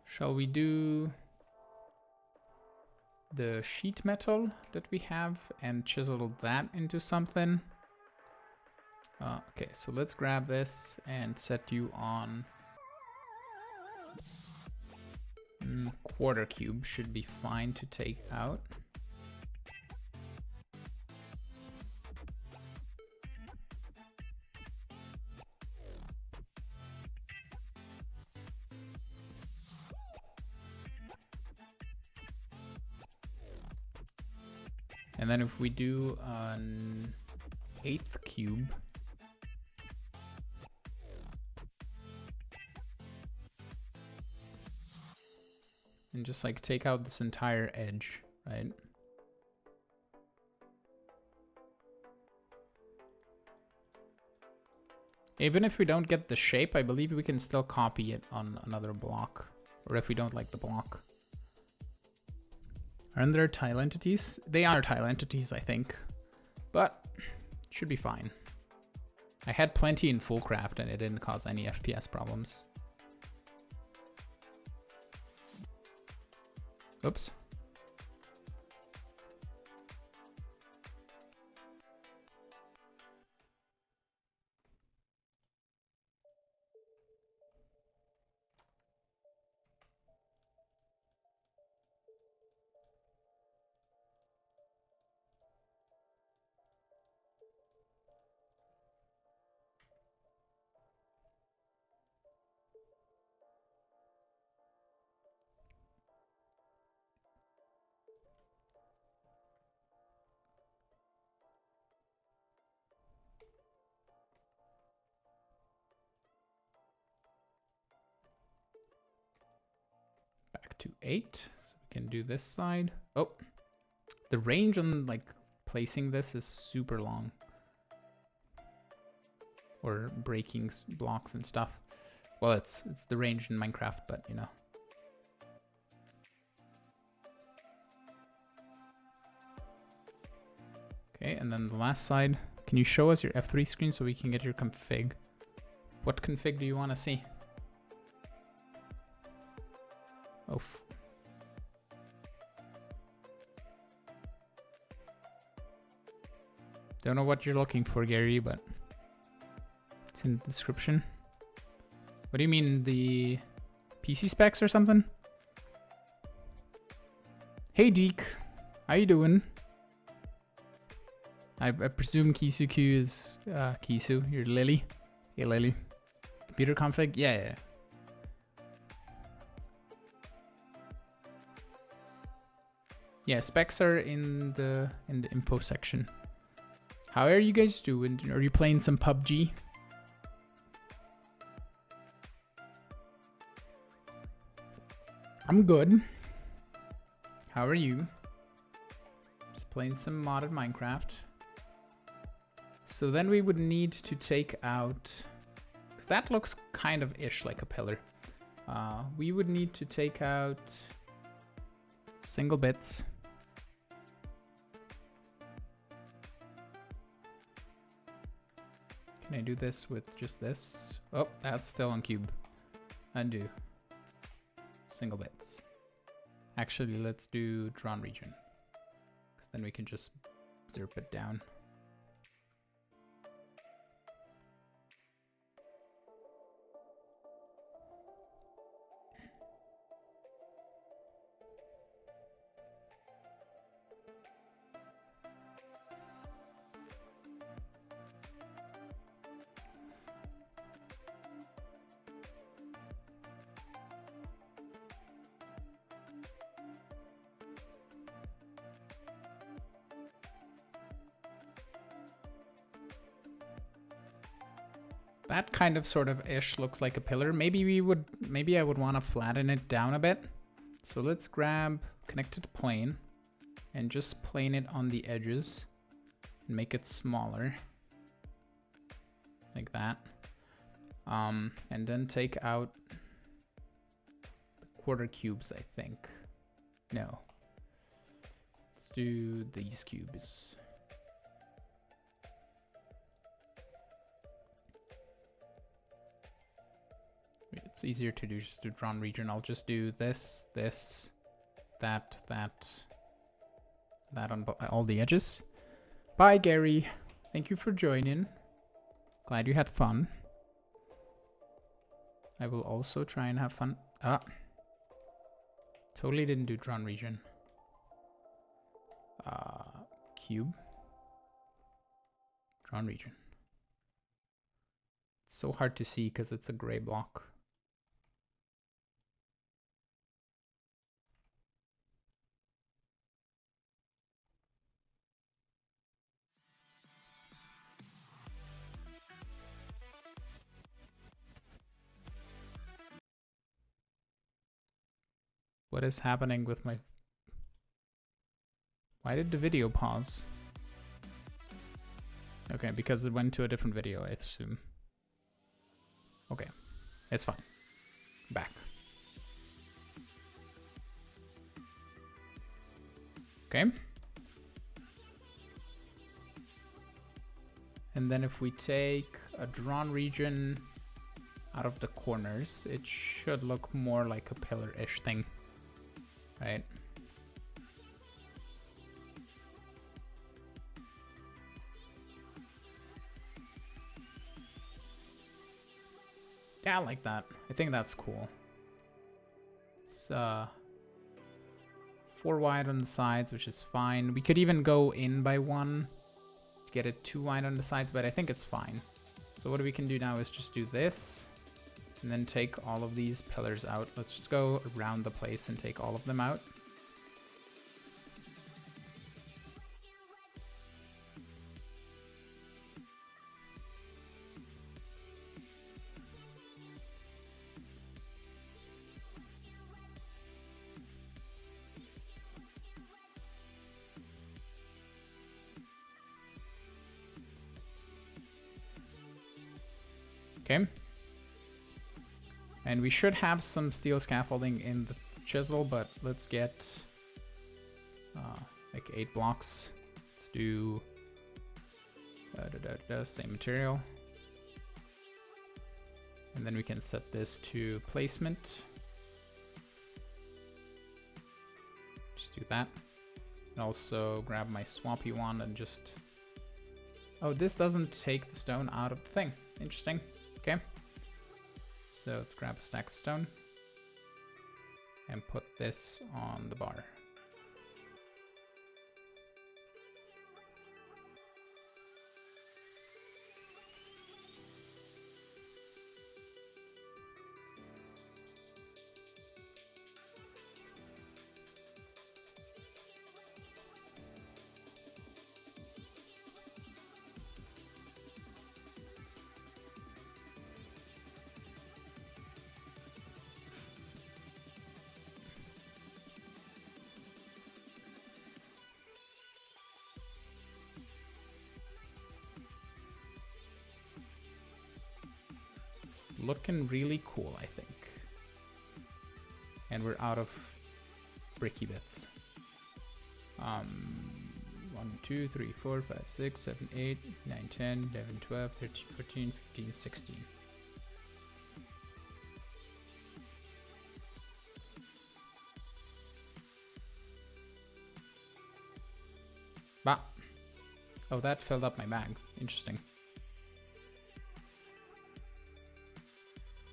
Shall we do the sheet metal that we have and chisel that into something? Okay, so let's grab this and set you on quarter cube. Should be fine to take out. And then if we do an 1/8 cube, and just like take out this entire edge, right? Even if we don't get the shape, I believe we can still copy it on another block, or if we don't like the block. Aren't there tile entities? They are tile entities, I think. But it should be fine. I had plenty in full craft and it didn't cause any FPS problems. Oops. To 8, so we can do this side. Oh, the range on like placing this is super long, or breaking blocks and stuff. Well, it's the range in Minecraft, but you know. Okay, and then the last side. Can you show us your F3 screen so we can get your config? What config do you want to see? Oh. Don't know what you're looking for, Gary, but it's in the description. What do you mean, the PC specs or something? Hey, Deke. How you doing? I presume Kisu is Kisu. You're Lily. Hey, Lily. Computer config? Yeah. Yeah, specs are in the info section. How are you guys doing? Are you playing some PUBG? I'm good. How are you? Just playing some modded Minecraft. So then we would need to take out, because that looks kind of ish like a pillar. We would need to take out single bits. I do this with just this? Oh, that's still on cube. Undo. Single bits. Actually, let's do drawn region, because then we can just zerp it down. That kind of sort of ish looks like a pillar. Maybe I would want to flatten it down a bit. So let's grab connected plane and just plane it on the edges and make it smaller. Like that. And then take out the quarter cubes, I think. No. Let's do these cubes. It's easier to do just to drawn region. I'll just do this, this, that on all the edges. Bye, Gary. Thank you for joining. Glad you had fun. I will also try and have fun. Ah. Totally didn't do drawn region. Cube. Drawn region. It's so hard to see because it's a gray block. What is happening with my... Why did the video pause? Okay, because it went to a different video, I assume. Okay, it's fine. Back. Okay. And then if we take a drawn region out of the corners, it should look more like a pillar-ish thing. Right? Yeah, I like that. I think that's cool. It's 4 wide on the sides, which is fine. We could even go in by 1 to get it 2 wide on the sides, but I think it's fine. So what we can do now is just do this and then take all of these pillars out. Let's just go around the place and take all of them out. Okay. And we should have some steel scaffolding in the chisel, but let's get like 8 blocks. Let's do same material. And then we can set this to placement. Just do that. And also grab my swampy wand and just... Oh, this doesn't take the stone out of the thing. Interesting. Okay. So let's grab a stack of stone and put this on the bar. Looking really cool, I think. And we're out of bricky bits. Well, 1, 2, 3, 4, 5, 6, 7, 8, 9, 10, 11, 12, 13, 14, 15, 16. Bah. Oh, that filled up my bag. Interesting.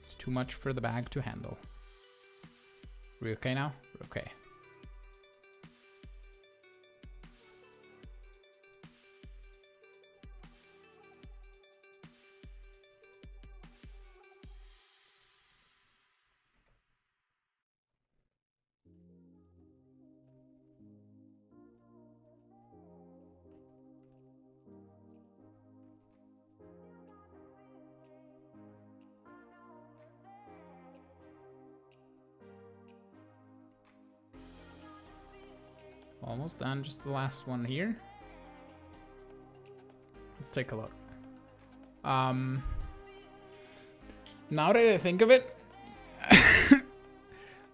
It's too much for the bag to handle. We okay now? We're okay. Almost done, just the last one here. Let's take a look. Now that I think of it,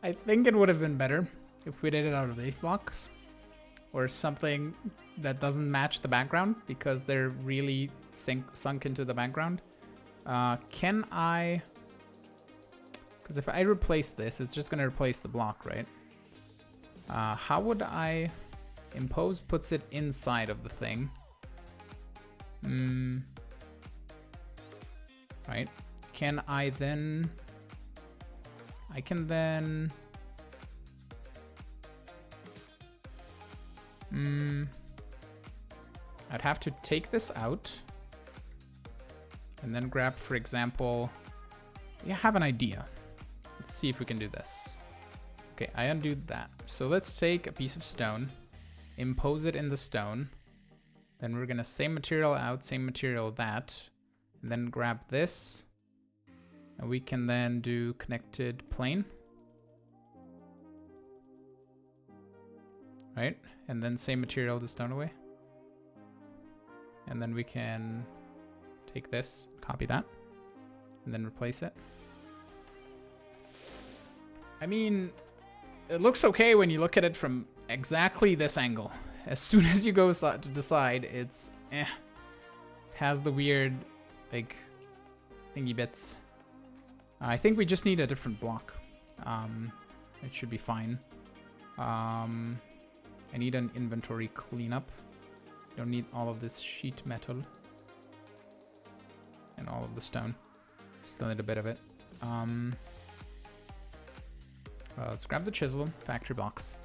I think it would have been better if we did it out of these blocks or something that doesn't match the background because they're really sunk into the background. Can I... Because if I replace this, it's just going to replace the block, right? How would I... Impose puts it inside of the thing. Right. Can I then... I can then... I'd have to take this out. And then grab, for example... Yeah, I have an idea. Let's see if we can do this. Okay, I undo that. So let's take a piece of stone. Impose it in the stone. Then we're gonna same material out, same material that. And then grab this. And we can then do connected plane. Right? And then same material to stone away. And then we can take this, copy that, and then replace it. I mean, it looks okay when you look at it from exactly this angle. As soon as you go to the side, it's has the weird, like, thingy bits. I think we just need a different block. It should be fine. I need an inventory cleanup. Don't need all of this sheet metal. And all of the stone. Still need a bit of it. Let's grab the chisel, factory blocks.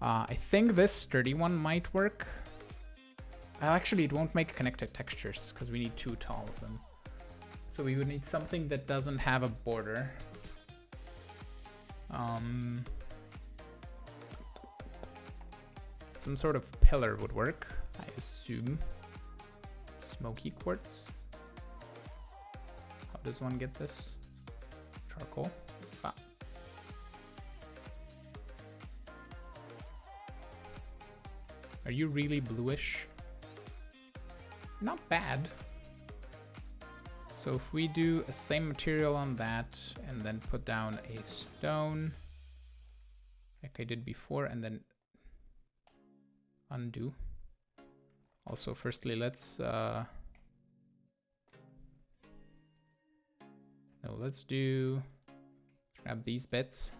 I think this sturdy one might work. Actually, it won't make connected textures because we need too tall of them. So we would need something that doesn't have a border. Some sort of pillar would work, I assume. Smoky quartz. How does one get this? Charcoal. Ah. Are you really bluish? Not bad. So if we do a same material on that and then put down a stone like I did before and then undo. Also, firstly, let's grab these bits.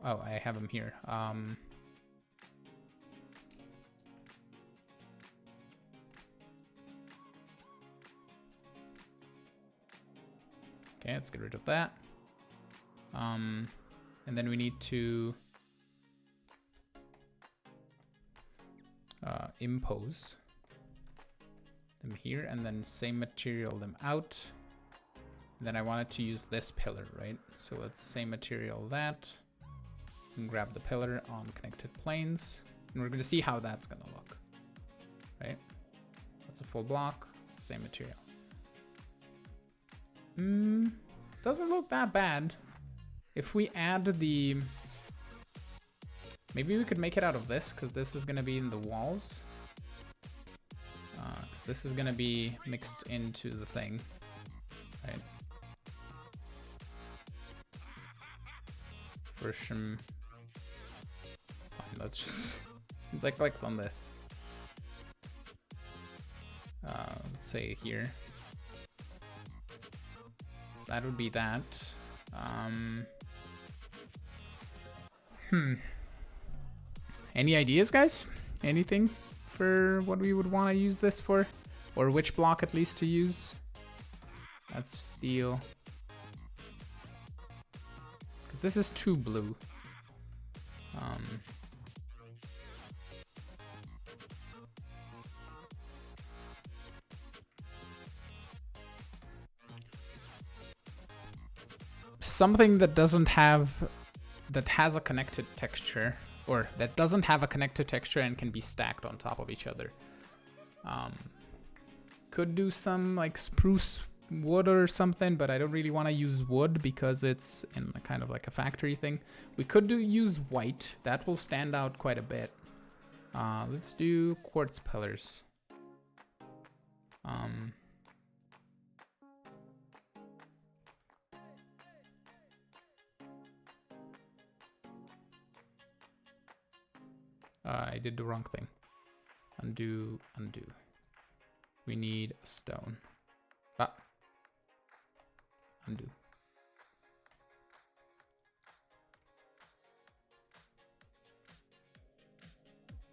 Oh, I have them here. Okay, let's get rid of that. And then we need to impose them here and then same material them out. And then I wanted to use this pillar, right? So let's same material that and grab the pillar on connected planes. And we're going to see how that's going to look, right? That's a full block, same material. Doesn't look that bad. If we add the... Maybe we could make it out of this, because this is going to be in the walls. 'Cause this is going to be mixed into the thing, right? For some... Let's just, since I clicked on this. Let's say here. So that would be that. Any ideas, guys? Anything for what we would want to use this for? Or which block at least to use? That's steel. Because this is too blue. Something that doesn't have, that has a connected texture, or that doesn't have a connected texture and can be stacked on top of each other. Could do some like spruce wood or something, but I don't really want to use wood because it's in a kind of like a factory thing. We could use white. That will stand out quite a bit. Let's do quartz pillars. I did the wrong thing. Undo, undo. We need a stone. Undo.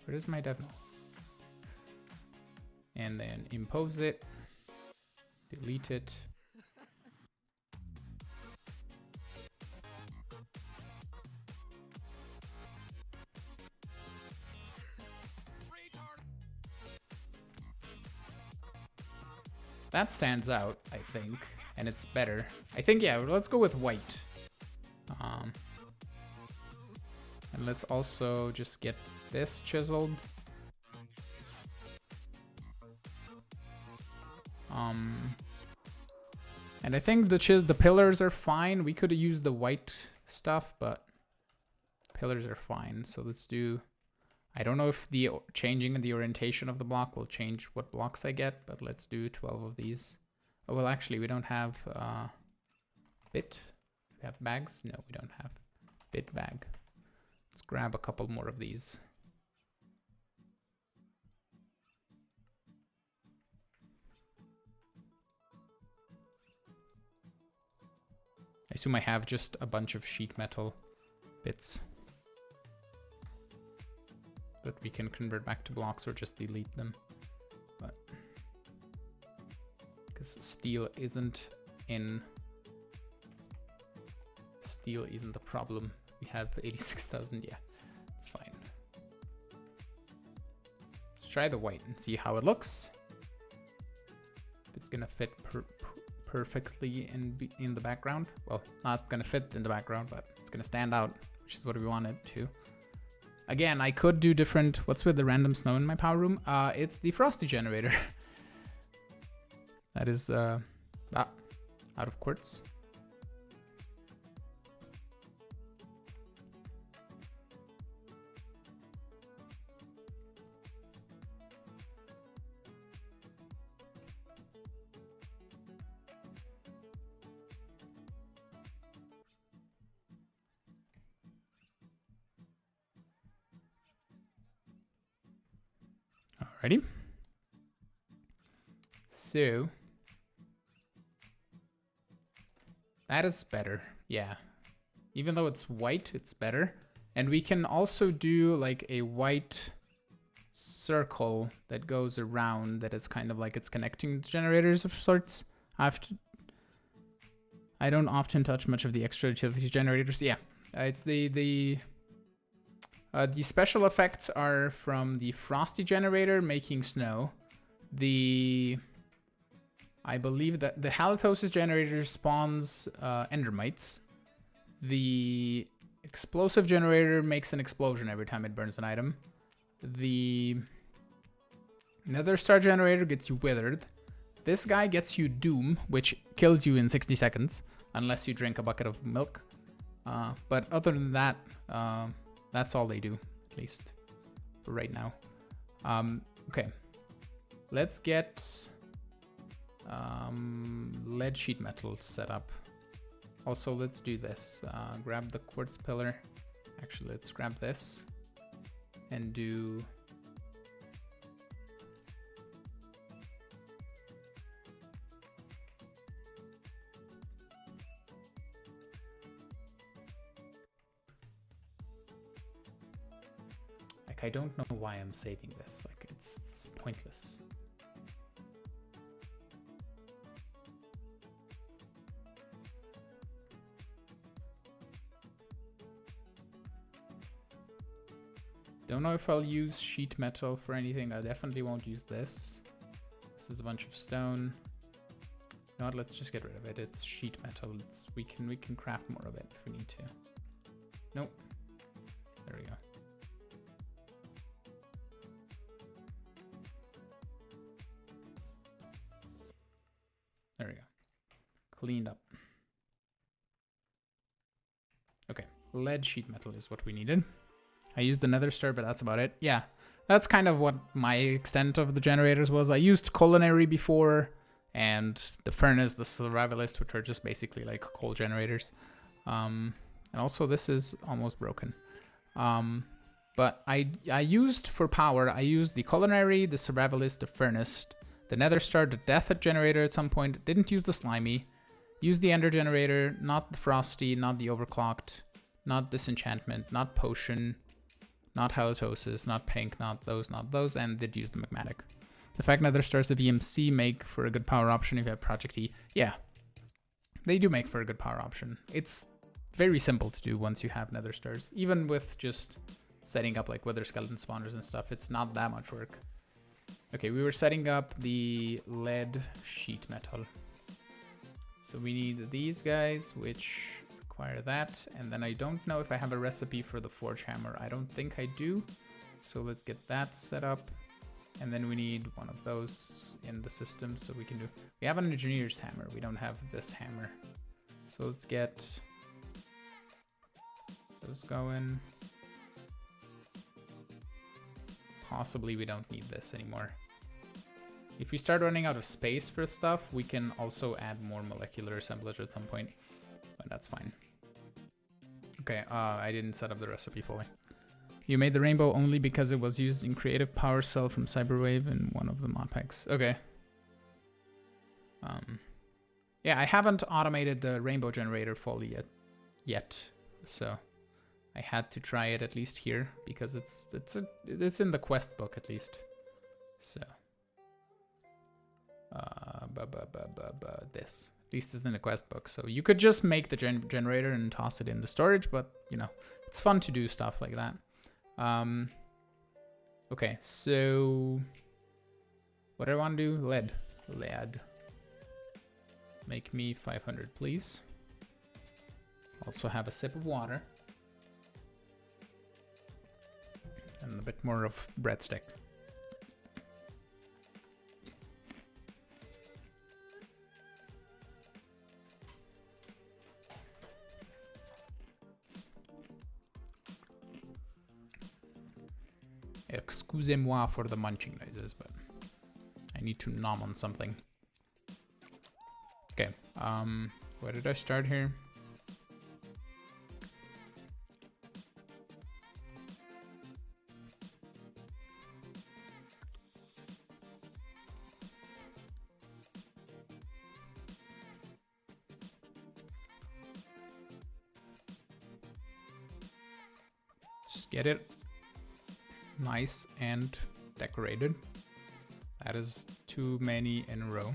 Where is my dev null? And then impose it. Delete it. That stands out, I think, and it's better. I think, yeah, let's go with white. And let's also just get this chiseled. And I think the pillars are fine. We could have used the white stuff, but pillars are fine. So let's do... I don't know if the changing the orientation of the block will change what blocks I get, but let's do 12 of these. Oh, well, actually, we don't have bit. We have bags? No, we don't have bit bag. Let's grab a couple more of these. I assume I have just a bunch of sheet metal bits that we can convert back to blocks or just delete them. But because steel isn't the problem. We have 86,000. Yeah, it's fine. Let's try the white and see how it looks. If it's gonna fit perfectly in the background. Well, not gonna fit in the background, but it's gonna stand out, which is what we want it to. Again, I could do different... What's with the random snow in my power room? It's the frosty generator. That is out of quartz. Alrighty. So that is better. Yeah. Even though it's white, it's better. And we can also do like a white circle that goes around that is kind of like it's connecting generators of sorts. I don't often touch much of the extra utilities generators. Yeah. It's the special effects are from the frosty generator making snow. I believe that the halitosis generator spawns endermites. The explosive generator makes an explosion every time it burns an item. The nether star generator gets you withered. This guy gets you doom, which kills you in 60 seconds, unless you drink a bucket of milk. But other than that, that's all they do, at least for right now. Okay, let's get lead sheet metal set up. Also, let's do this. Grab the quartz pillar. Actually, let's grab this. and do like, I don't know why I'm saving this, like it's pointless. Don't know if I'll use sheet metal for anything. I definitely won't use this. This is a bunch of stone. You know what, let's just get rid of it. It's sheet metal. We can craft more of it if we need to. Nope. There we go. There we go. Cleaned up. Okay, lead sheet metal is what we needed. I used the nether star, but that's about it. Yeah, that's kind of what my extent of the generators was. I used culinary before, and the furnace, the survivalist, which are just basically like coal generators. And also this is almost broken. But I used for power, I used the culinary, the survivalist, the furnace, the nether star, the death generator at some point. Didn't use the slimy. Used the ender generator, not the frosty, not the overclocked, not disenchantment, not potion, not halitosis, not pink, not those, and did use the magmatic. The fact nether stars of EMC make for a good power option if you have Project E. Yeah, they do make for a good power option. It's very simple to do once you have nether stars. Even with just setting up like wither skeleton spawners and stuff, it's not that much work. Okay, we were setting up the lead sheet metal. So we need these guys, which require that. And then I don't know if I have a recipe for the forge hammer. I don't think I do. So let's get that set up. And then we need one of those in the system so we can do... We have an engineer's hammer. We don't have this hammer. So let's get those going. Possibly we don't need this anymore. If we start running out of space for stuff, we can also add more molecular assemblage at some point, but that's fine. Okay, I didn't set up the recipe fully. You made the rainbow only because it was used in creative power cell from Cyberwave in one of the mod packs. Okay. Yeah, I haven't automated the rainbow generator fully yet, so I had to try it at least here because it's in the quest book at least. So this at least is in the quest book, so you could just make the generator and toss it in the storage, but you know, it's fun to do stuff like that. Okay, so what do I want to do? Lead. Make me 500, please. Also have a sip of water. And a bit more of breadstick. Excusez-moi for the munching noises, but I need to nom on something. Okay, where did I start here? Just get it nice and decorated. That is too many in a row.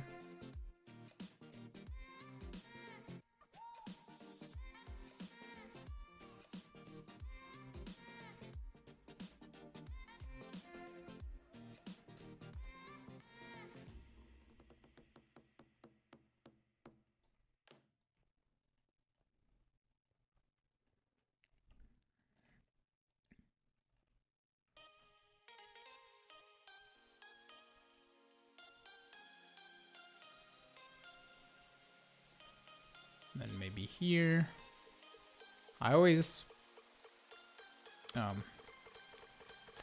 Then maybe here. I always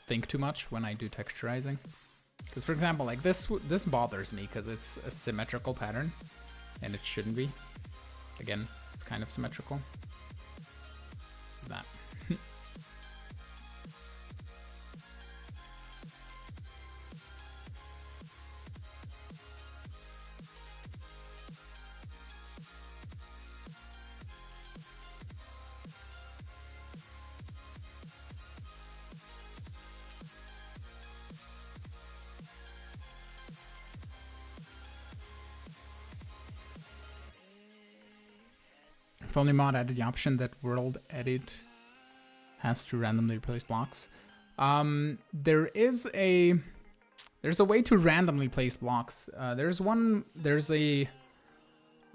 think too much when I do texturizing. Because for example, like this bothers me because it's a symmetrical pattern and it shouldn't be. Again, it's kind of symmetrical. That. If only mod added the option that world edit has to randomly replace blocks. There's a way to randomly place blocks. There's a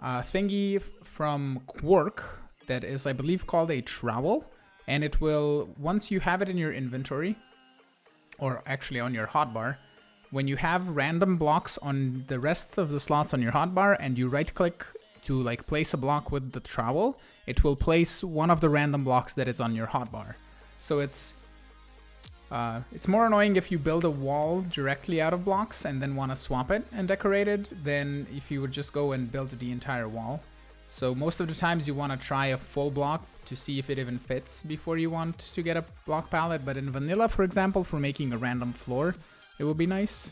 thingy from Quark that is, I believe, called a trowel, and it will, once you have it in your inventory, or actually on your hotbar, when you have random blocks on the rest of the slots on your hotbar and you right click to like place a block with the trowel, it will place one of the random blocks that is on your hotbar. So it's more annoying if you build a wall directly out of blocks and then want to swap it and decorate it than if you would just go and build the entire wall. So most of the times you want to try a full block to see if it even fits before you want to get a block palette. But in vanilla, for example, for making a random floor, it would be nice.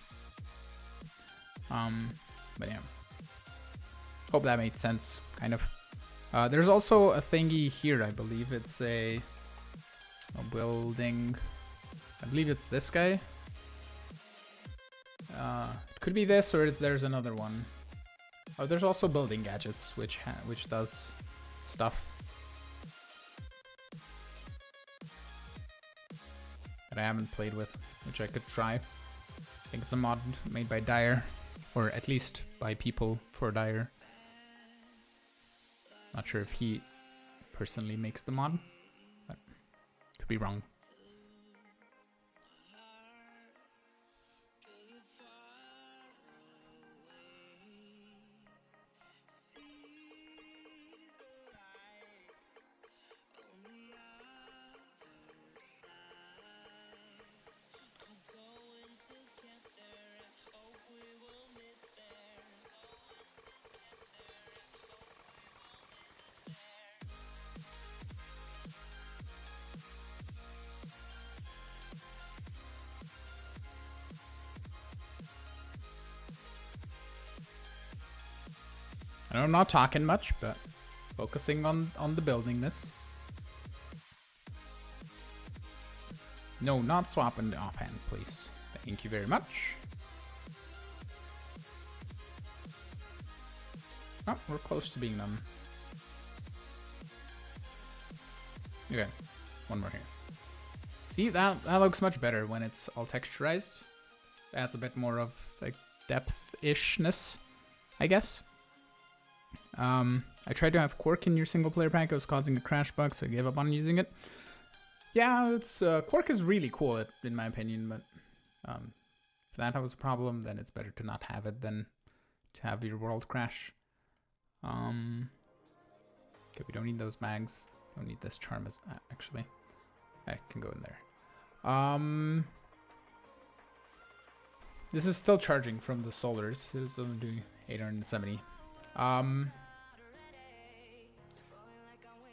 But yeah. Hope that made sense, kind of. There's also a thingy here, I believe. It's a building. I believe it's this guy. It could be this, or there's another one. Oh, there's also building gadgets, which does stuff that I haven't played with, which I could try. I think it's a mod made by Dire, or at least by people for Dire. Not sure if he personally makes the mod, but could be wrong. I know I'm not talking much, but focusing on the buildingness. No, not swapping the offhand, please. Thank you very much. Oh, we're close to being done. Okay, one more here. See, that looks much better when it's all texturized. Adds a bit more of like depth-ishness, I guess. I tried to have Quark in your single player pack. It was causing a crash bug, so I gave up on using it. Yeah, it's Quark is really cool in my opinion, but if that was a problem, then it's better to not have it than to have your world crash. Okay, we don't need those mags. Don't need this charm actually. I can go in there. This is still charging from the solars. It's only doing 870.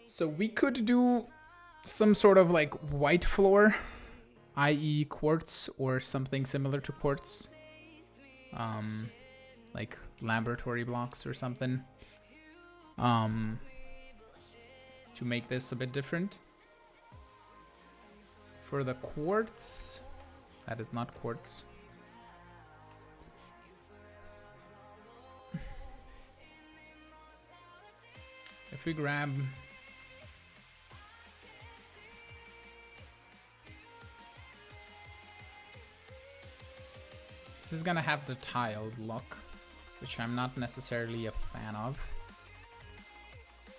So we could do some sort of like white floor, i.e. quartz or something similar to quartz. Like laboratory blocks or something. To make this a bit different. For the quartz, that is not quartz. If we grab this is gonna have the tiled look, which I'm not necessarily a fan of.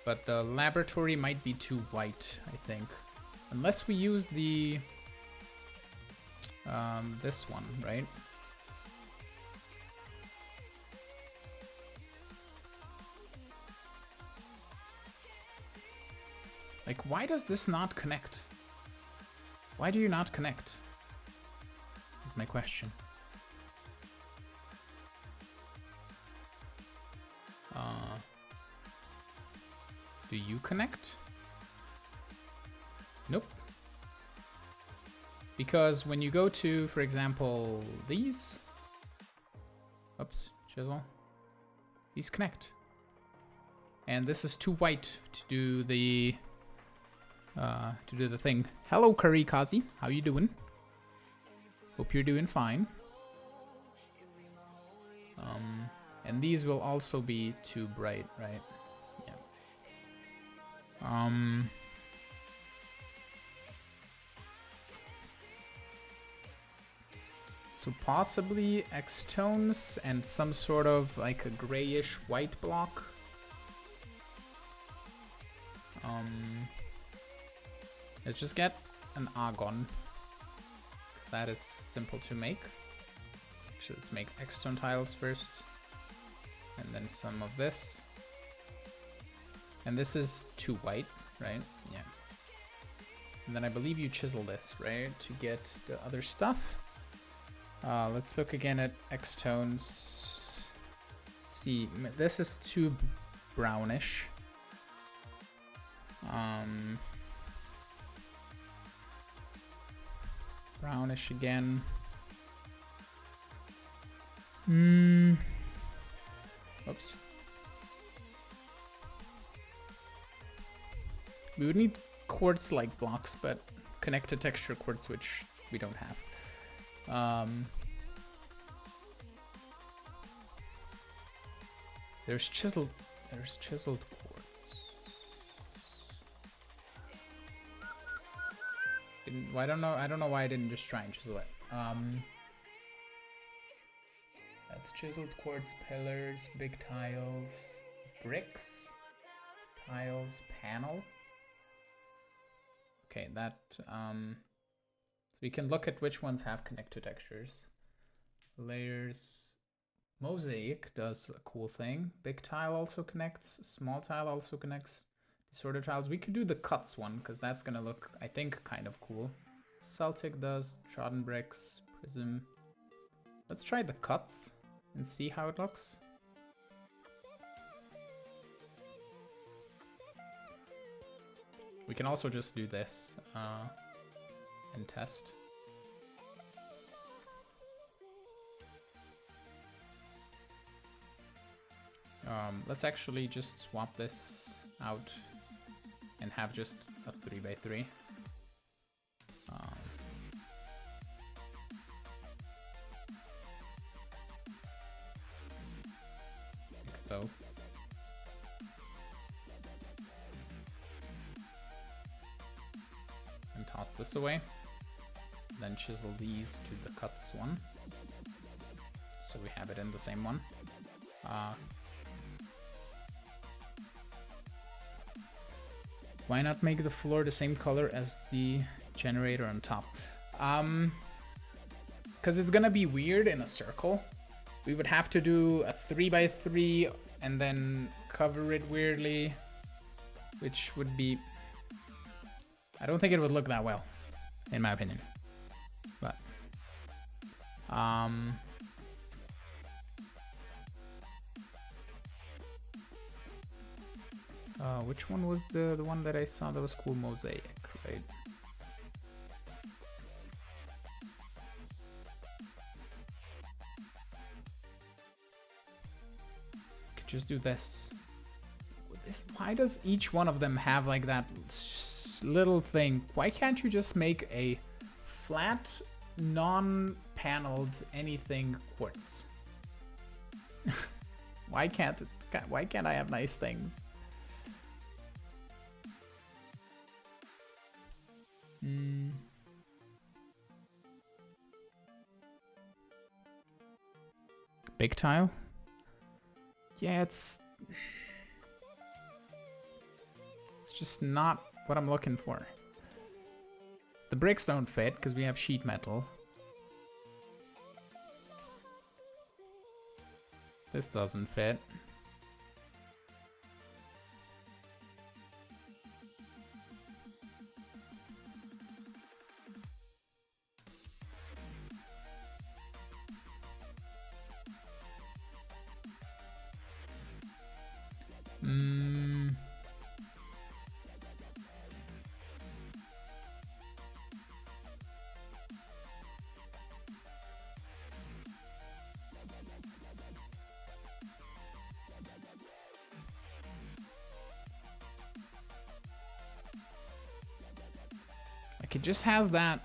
But the laboratory might be too white, I think. Unless we use the this one, right? Like, why does this not connect? Why do you not connect? Is my question. Do you connect? Nope. Because when you go to, for example, these, oops, chisel, these connect. And this is too white to do the thing. Hello, Karikazi. How you doing? Hope you're doing fine. And these will also be too bright, right? Yeah. So possibly X-tones and some sort of like a grayish white block. Let's just get an argon, because that is simple to make. Actually, let's make X-tone tiles first, and then some of this. And this is too white, right? Yeah. And then I believe you chisel this, right, to get the other stuff. Let's look again at X-tones. See, this is too brownish. Brownish again. Oops. We would need quartz-like blocks, but connected texture quartz, which we don't have. There's chiseled quartz. I don't know why I didn't just try and chisel it. That's chiseled quartz pillars, big tiles, bricks, tiles, panel. Okay, that so we can look at which ones have connected textures. Layers. Mosaic does a cool thing. Big tile also connects. Small tile also connects. Disorder tiles. We could do the cuts one, because that's gonna look, I think, kind of cool. Celtic does. Trodden bricks. Prism. Let's try the cuts and see how it looks. We can also just do this and test. Let's actually just swap this out and have just a 3x3. Like so. And toss this away. Then chisel these to the cuts one. So we have it in the same one. Why not make the floor the same color as the generator on top? Because it's gonna be weird in a circle. We would have to do a 3x3 and then cover it weirdly, which would be... I don't think it would look that well, in my opinion. But... which one was the one that I saw that was cool? Mosaic, right? Could just do this. Why does each one of them have like that little thing? Why can't you just make a flat, non-paneled anything quartz? Why can't I have nice things? Big tile? Yeah, it's just not what I'm looking for. The bricks don't fit because we have sheet metal. This doesn't fit. Like, it just has that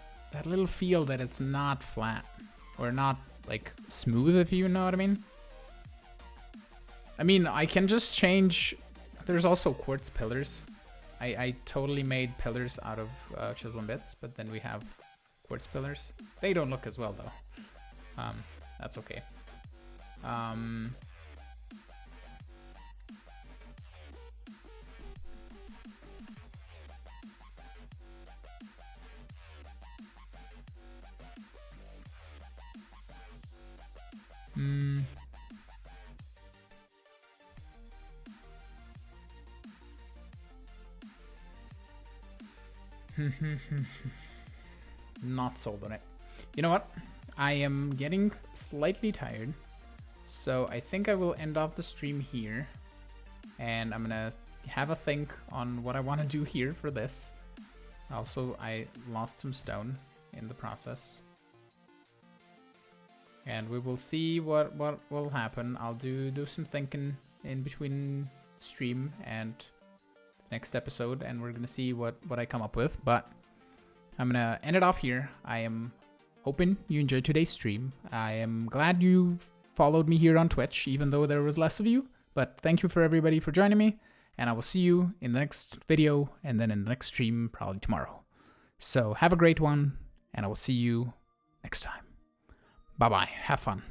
little feel that it's not flat or not like smooth, if you know what I mean. I mean, I can just change. There's also quartz pillars. I totally made pillars out of chisel and bits, but then we have quartz pillars. They don't look as well though. That's okay. Not sold on it. You know what? I am getting slightly tired, so I think I will end off the stream here, and I'm gonna have a think on what I want to do here for this. Also, I lost some stone in the process, and we will see what will happen. I'll do some thinking in between stream and next episode, and we're gonna see what I come up with. But I'm gonna end it off here. I am hoping you enjoyed today's stream. I am glad you followed me here on Twitch, even though there was less of you. But thank you for everybody for joining me, and I will see you in the next video and then in the next stream probably tomorrow. So have a great one, and I will see you next time. Bye bye. Have fun.